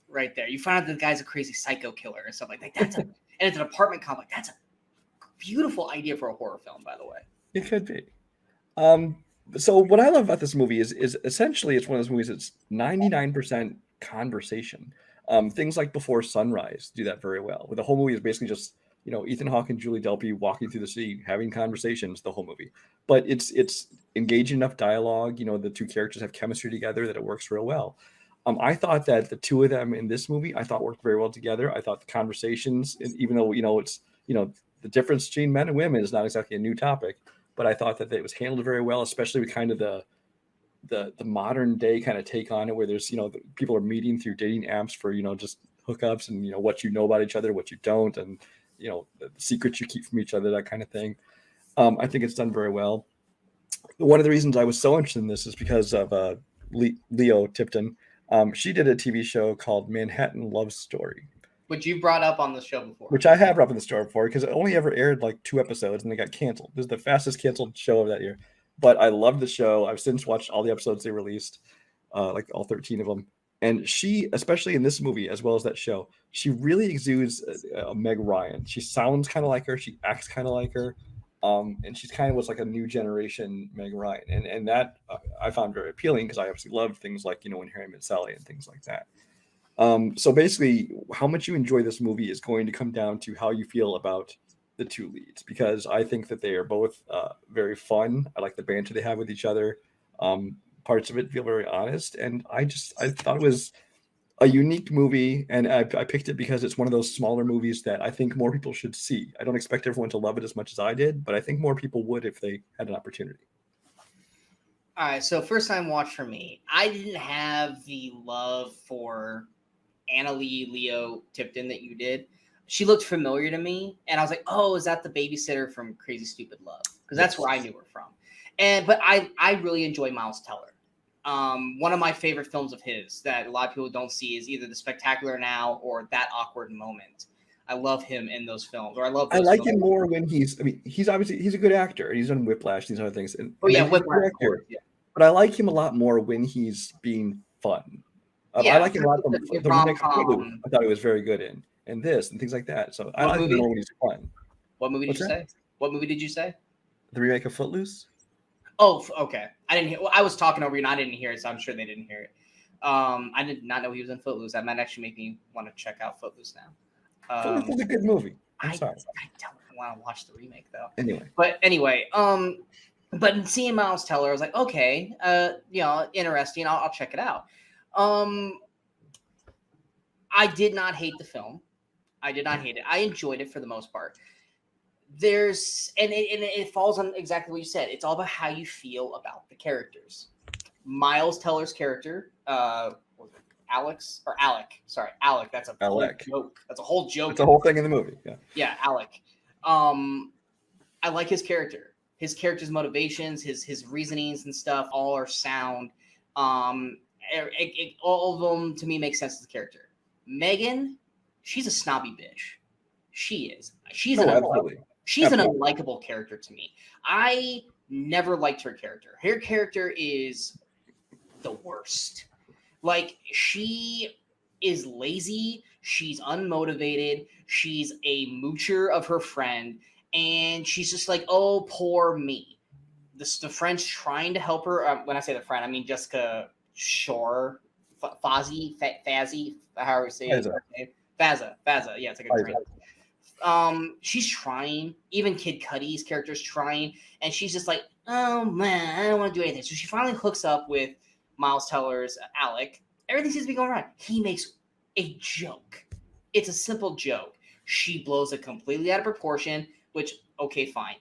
Right there. You find out the guy's a crazy psycho killer and stuff like that. And it's an apartment complex. That's a beautiful idea for a horror film, by the way. It could be. So what I love about this movie is essentially it's one of those movies that's 99% conversation. Things like Before Sunrise do that very well. The whole movie is basically just, Ethan Hawke and Julie Delpy walking through the city, having conversations the whole movie. But it's engaging enough dialogue. The two characters have chemistry together that it works real well. I thought that the two of them in this movie, I thought worked very well together. I thought the conversations, even though, it's, the difference between men and women is not exactly a new topic, but I thought that it was handled very well, especially with kind of the modern day kind of take on it, where there's, people are meeting through dating apps for, just hookups and, what you know about each other, what you don't, and, the secrets you keep from each other, that kind of thing. I think it's done very well. One of the reasons I was so interested in this is because of Leo Tipton. She did a TV show called Manhattan Love Story, which you brought up on the show before. Which I have brought up in the show before because it only ever aired like 2 episodes and they got canceled. This is the fastest canceled show of that year. But I love the show. I've since watched all the episodes they released, like all 13 of them. And she, especially in this movie as well as that show, she really exudes Meg Ryan. She sounds kind of like her. She acts kind of like her. And she's kind of was like a new generation Meg Ryan. And that I found very appealing because I obviously loved things like, When Harry Met Sally and things like that. So basically, how much you enjoy this movie is going to come down to how you feel about the two leads, because I think that they are both very fun. I like the banter they have with each other. Parts of it feel very honest. And I thought it was a unique movie, and I picked it because it's one of those smaller movies that I think more people should see. I don't expect everyone to love it as much as I did, but I think more people would if they had an opportunity. All right, so first time watch for me. I didn't have the love for Annalee Leo Tipton that you did. She looked familiar to me, and I was like, oh, is that the babysitter from Crazy Stupid Love? Because that's where I knew her from. But I really enjoy Miles Teller. One of my favorite films of his that a lot of people don't see is either The Spectacular Now or That Awkward Moment. I love him in those films. Or I like him more when he's obviously he's a good actor. He's done Whiplash, these other things. And Whiplash. Yeah. But I like him a lot more when he's being fun. I like him a lot from the remake of Footloose. I thought he was very good in, and this and things like that. So I like him more when he's fun. What movie did you say? What movie did you say? The remake of Footloose. Oh, okay. I didn't hear. Well, I was talking over you, and I didn't hear it, so I'm sure they didn't hear it. I did not know he was in Footloose. That might actually make me want to check out Footloose now. Footloose is a good movie. I'm sorry. I don't want to watch the remake though. Anyway, but seeing Miles Teller, I was like, okay, interesting. I'll check it out. I did not hate the film. I did not hate it. I enjoyed it for the most part. It falls on exactly what you said. It's all about how you feel about the characters. Miles Teller's character, Alec. That's a whole joke. That's a whole joke. It's a whole thing in the movie. Yeah, Alec. I like his character. His character's motivations, his reasonings and stuff, all are sound. All of them to me make sense as a character. Megan, she's a snobby bitch. She is. She's an unlikable character to me. I never liked her character. Her character is the worst. Like, she is lazy. She's unmotivated. She's a moocher of her friend. And she's just like, oh, poor me. The friend's trying to help her. When I say the friend, I mean Jessica Shore. Fazzy, however you say it. Faza. Yeah, it's like a drink. She's trying. Even Kid Cudi's character's trying. And she's just like, oh, man, I don't want to do anything. So she finally hooks up with Miles Teller's Alec. everything seems to be going right. He makes a joke. It's a simple joke. She blows it completely out of proportion, which, okay, fine.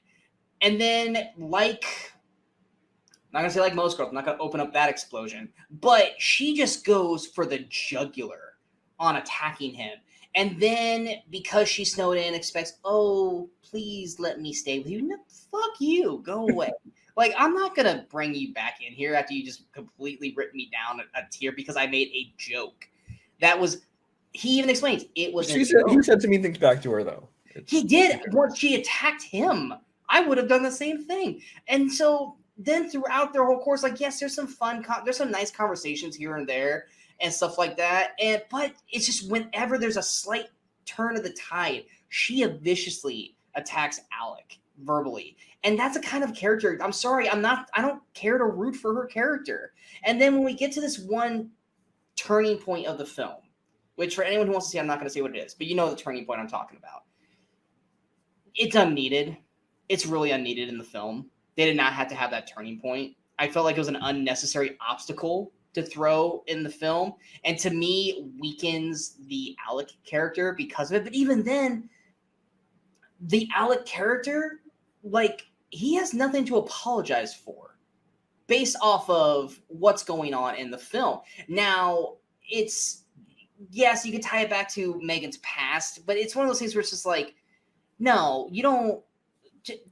And then, like, I'm not going to say like most girls, I'm not going to open up that explosion, but she just goes for the jugular on attacking him. And then, because she's snowed in, expects, oh, please let me stay with you. No, fuck you. Go away. Like, I'm not going to bring you back in here after you just completely ripped me down a tier because I made a joke. That was, he even explains, it was he said some mean things back to her, though. He did. Once she attacked him, I would have done the same thing. And so then throughout their whole course, like, yes, there's some fun, there's some nice conversations here and there and stuff like that. But it's just whenever there's a slight turn of the tide, she viciously attacks Alec verbally. And that's a kind of character. I'm sorry, I don't care to root for her character. And then when we get to this one turning point of the film, which for anyone who wants to see, I'm not going to say what it is, but you know the turning point I'm talking about. It's unneeded. It's really unneeded in the film. They did not have to have that turning point. I felt like it was an unnecessary obstacle to throw in the film, and to me weakens the Alec character because of it. But even then, the Alec character, like, he has nothing to apologize for based off of what's going on in the film. Now, it's, yes, you could tie it back to Megan's past, but it's one of those things where it's just like, no, you don't,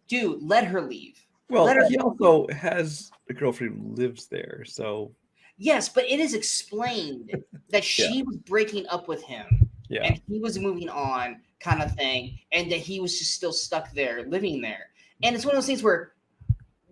dude, let her leave. Well, he also has a girlfriend who lives there, so. Yes, but it is explained that she was breaking up with him and he was moving on, kind of thing, and that he was just still stuck there, living there. And it's one of those things where,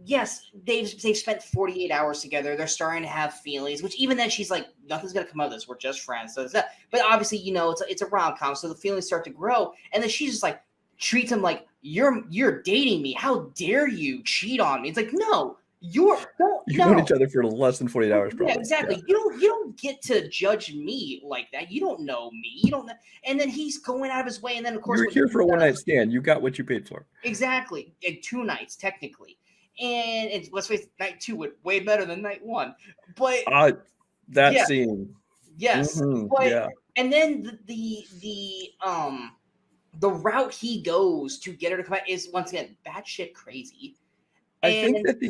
yes, they've spent 48 hours together. They're starting to have feelings, which even then she's like, nothing's going to come out of this. We're just friends. So it's not, but obviously, you know, it's a rom-com, so the feelings start to grow. And then she's just like, treats him like, you're dating me. How dare you cheat on me? It's like, no, you've known each other for less than 48 hours, probably. Yeah, exactly. Yeah. You don't get to judge me like that. You don't know me. You don't know. And then he's going out of his way. And then, of course, you're here for a one-night stand. You got what you paid for. Exactly. 2 nights, technically. And let's face it, night 2 was way better than night 1. But that scene. Yes. Mm-hmm. But and then the route he goes to get her to come out is, once again, batshit crazy. I think that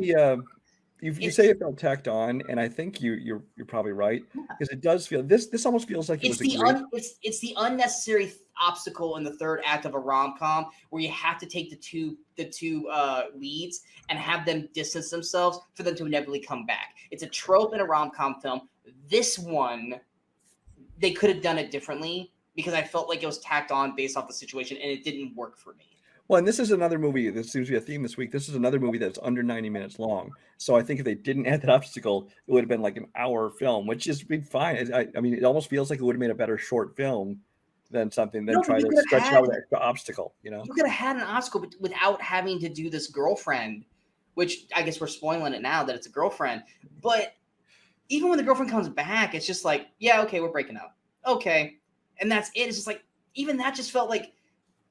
you say it felt tacked on, and I think you're probably right, because it does feel this almost feels like it's the unnecessary obstacle in the third act of a rom-com where you have to take the two leads and have them distance themselves for them to inevitably come back. It's a trope in a rom-com film. This one, they could have done it differently, because I felt like it was tacked on based off the situation, and it didn't work for me. Well, and this is another movie that seems to be a theme this week. This is another movie that's under 90 minutes long. So I think if they didn't add that obstacle, it would have been like an hour film, which is been fine. I mean, it almost feels like it would have made a better short film than something than try to stretch out that obstacle. You know, you could have had an obstacle without having to do this girlfriend, which I guess we're spoiling it now that it's a girlfriend. But even when the girlfriend comes back, it's just like, yeah, okay, we're breaking up. Okay. And that's it. It's just like, even that just felt like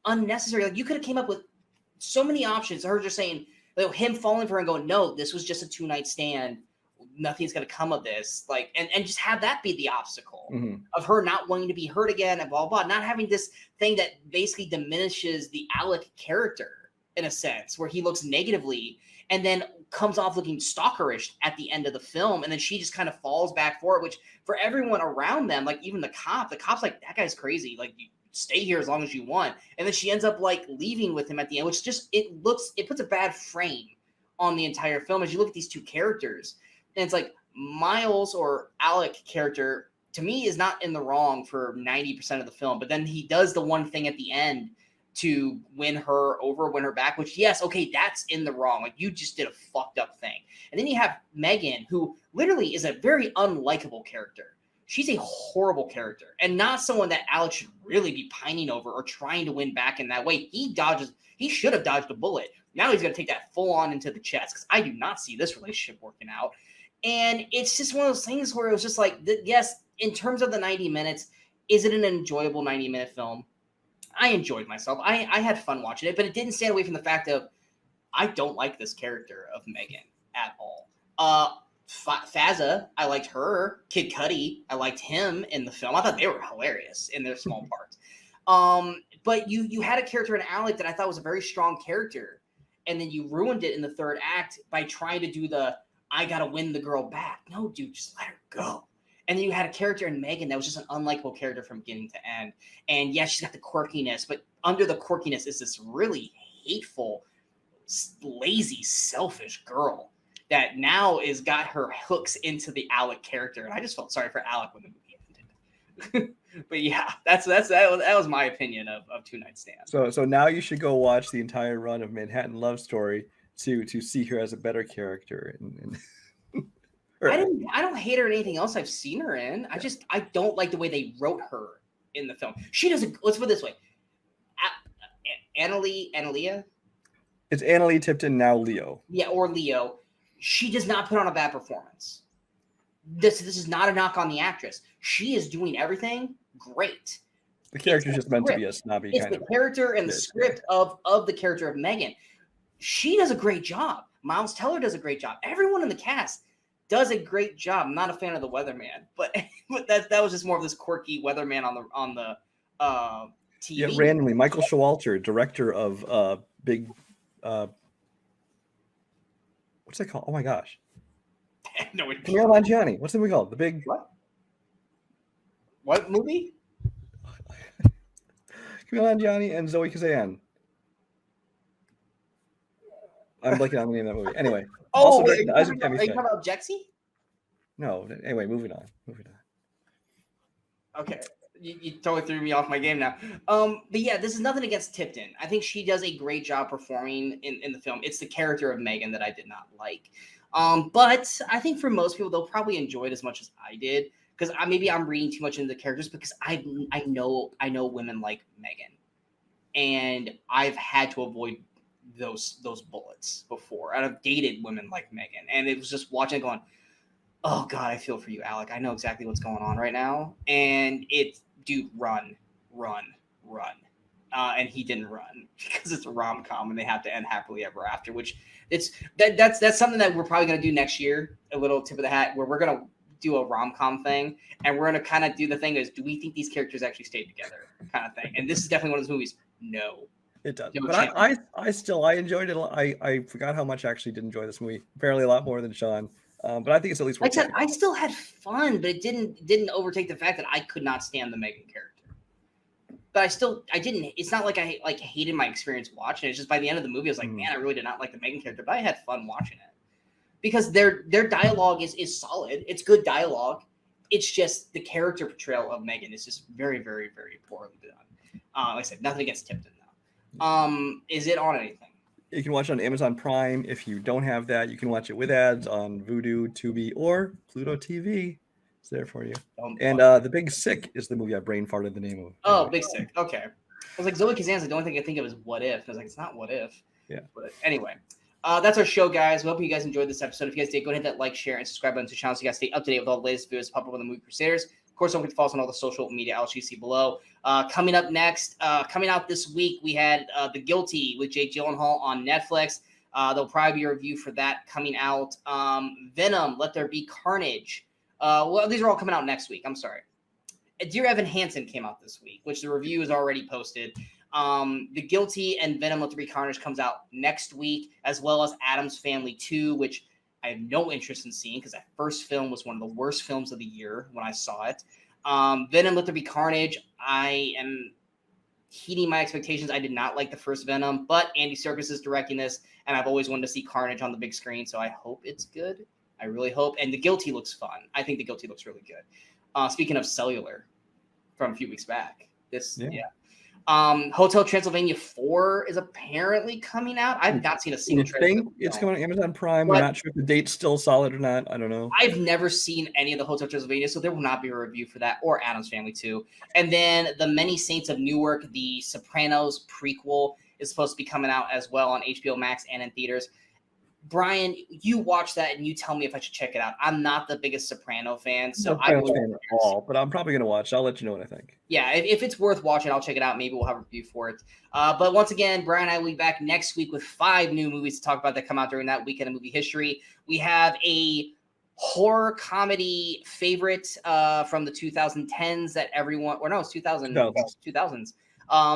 unnecessary. Like, you could have came up with so many options. Her just saying, like, him falling for her and going, no, this was just a 2-night stand. Nothing's going to come of this. Like, and just have that be the obstacle of her not wanting to be hurt again and blah, blah, blah. Not having this thing that basically diminishes the Alec character in a sense, where he looks negatively and then comes off looking stalkerish at the end of the film. And then she just kind of falls back for it, which for everyone around them, like even the cop's like, that guy's crazy. Like, you stay here as long as you want. And then she ends up like leaving with him at the end, which just, it puts a bad frame on the entire film as you look at these two characters. And it's like, Miles, or Alec character, to me is not in the wrong for 90% of the film, but then he does the one thing at the end to win her over, win her back, which, yes, okay, that's in the wrong. Like, you just did a fucked up thing. And then you have Megan, who literally is a very unlikable character. She's a horrible character, and not someone that Alex should really be pining over or trying to win back in that way. He should have dodged a bullet. Now he's going to take that full on into the chest, because I do not see this relationship working out. And it's just one of those things where it was just like, yes, in terms of the 90 minutes, is it an enjoyable 90-minute film? I enjoyed myself. I had fun watching it, but it didn't stand away from the fact of, I don't like this character of Megan at all. Fazza, I liked her. Kid Cudi, I liked him in the film. I thought they were hilarious in their small parts. But you had a character in Alec that I thought was a very strong character, and then you ruined it in the third act by trying to do the I gotta win the girl back. No, dude, just let her go. And then you had a character in Megan that was just an unlikable character from beginning to end. And yeah, she's got the quirkiness, but under the quirkiness is this really hateful, lazy, selfish girl that now is got her hooks into the Alec character. And I just felt sorry for Alec when the movie ended. But yeah, that was my opinion of Two Night Stand. So now you should go watch the entire run of Manhattan Love Story to see her as a better character. I don't hate her in anything else I've seen her in. I don't like the way they wrote her in the film. She doesn't. Let's put it this way. Annalia. It's Annalie Tipton, now Leo. Yeah, or Leo. She does not put on a bad performance. This is not a knock on the actress. She is doing everything great. The character's just meant to be a snobby it's kind the character and the script of the character of Megan. She does a great job. Miles Teller does a great job. Everyone in the cast does a great job. I'm not a fan of the weatherman, but that was just more of this quirky weatherman on the TV. Yeah, randomly, Michael Showalter, director of Big. What's that called? Oh my gosh. No, Camille Nanjiani. What's the movie called? The Big. What movie? Camille Nanjiani and Zoe Kazan. I'm blanking on the name of that movie. Anyway. Oh, are you talking about Jexy? No. Anyway, moving on. Okay. You totally threw me off my game now. But yeah, this is nothing against Tipton. I think she does a great job performing in the film. It's the character of Megan that I did not like. But I think for most people, they'll probably enjoy it as much as I did. Because maybe I'm reading too much into the characters because I know women like Megan. And I've had to avoid those bullets before. I've dated women like Megan. And it was just watching it going, oh God, I feel for you, Alec. I know exactly what's going on right now. And dude, run. And he didn't run because it's a rom-com and they have to end happily ever after, which that's something that we're probably going to do next year, a little tip of the hat, where we're going to do a rom-com thing and we're going to kind of do the thing is, do we think these characters actually stayed together kind of thing? And this is definitely one of those movies. No. It does. No, but I enjoyed it. I forgot how much I actually did enjoy this movie. Apparently a lot more than Sean. But I think it's at least worth it. I still had fun, but it didn't overtake the fact that I could not stand the Megan character. But I didn't. It's not like I hated my experience watching it. It's just by the end of the movie, I was like, man, I really did not like the Megan character, but I had fun watching it because their dialogue is solid. It's good dialogue. It's just the character portrayal of Megan is just very, very, very poorly done. Like I said, nothing against Tipton though. Is it on anything? You can watch it on Amazon Prime. If you don't have that, you can watch it with ads on Vudu, Tubi, or Pluto TV. It's there for you. And The Big Sick is the movie I brain farted the name of. Oh, Big Sick. Okay. I was like, Zoe Kazan's the only thing I think of is What If. I was like, it's not What If. Yeah. But anyway, that's our show, guys. We hope you guys enjoyed this episode. If you guys did, go ahead and hit that like, share, and subscribe button to the channel so you guys stay up to date with all the latest videos pop up on the Movie Crusaders. Of course, don't forget to follow us on all the social media outlets you see below. Coming up next, coming out this week, we had The Guilty with Jake Gyllenhaal on Netflix. There'll probably be a review for that coming out. Venom, Let There Be Carnage. Well, these are all coming out next week. I'm sorry. Dear Evan Hansen came out this week, which the review is already posted. The Guilty and Venom, Let There Be Carnage comes out next week, as well as Addams Family 2, which I have no interest in seeing because that first film was one of the worst films of the year when I saw it. Venom, Let There Be Carnage, I am heeding my expectations. I did not like the first Venom, but Andy Serkis is directing this, and I've always wanted to see Carnage on the big screen, so I hope it's good. I really hope. And The Guilty looks fun. I think The Guilty looks really good. Speaking of Cellular from a few weeks back, Hotel Transylvania 4 is apparently coming out. I've not seen a single trailer. I think it's going on Amazon Prime. We're not sure if the date's still solid or not. I don't know. I've never seen any of the Hotel Transylvania, so there will not be a review for that or Addams Family 2. And then The Many Saints of Newark, the Sopranos prequel, is supposed to be coming out as well on HBO Max and in theaters. Brian, you watch that and you tell me if I should check it out. I'm not the biggest Soprano fan, so I will fan at all, but I'm probably going to watch. I'll let you know what I think. Yeah, if it's worth watching, I'll check it out. Maybe we'll have a review for it. But once again, Brian and I will be back next week with 5 new movies to talk about that come out during that weekend in movie history. We have a horror comedy favorite from the 2010s that everyone, or no, it's 2000s,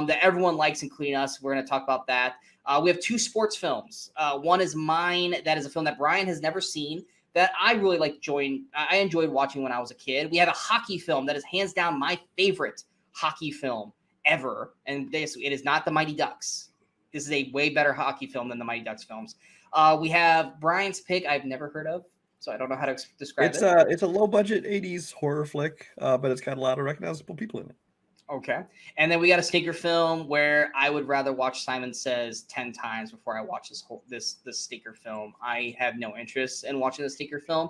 that everyone likes, including us. We're going to talk about that. We have 2 sports films. One is mine. That is a film that Brian has never seen that I really I enjoyed watching when I was a kid. We have a hockey film that is hands down my favorite hockey film ever. And it is not The Mighty Ducks. This is a way better hockey film than the Mighty Ducks films. We have Brian's pick I've never heard of, so I don't know how to describe it. It's a low budget 80s horror flick, but it's got a lot of recognizable people in it. Okay. And then we got a stinker film where I would rather watch Simon Says 10 times before I watch this stinker film. I have no interest in watching the stinker film.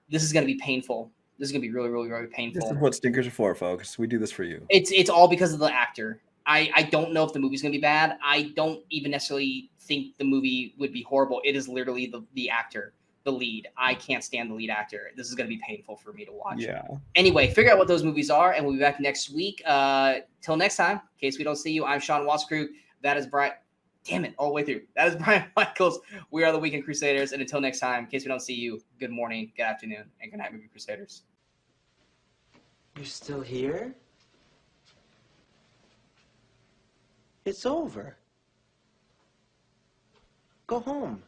This is going to be painful. This is going to be really, really, really painful. This is what stinkers are for, folks. We do this for you. It's all because of the actor. I don't know if the movie's going to be bad. I don't even necessarily think the movie would be horrible. It is literally the actor, the lead. I can't stand the lead actor. This is going to be painful for me to watch. Yeah. Anyway, figure out what those movies are, and we'll be back next week. Till next time, in case we don't see you, I'm Sean Wascrew. That is Brian. Damn it, all the way through. That is Brian Michaels. We are the Weekend Crusaders, and until next time, in case we don't see you, good morning, good afternoon, and good night, Movie Crusaders. You're still here? It's over. Go home.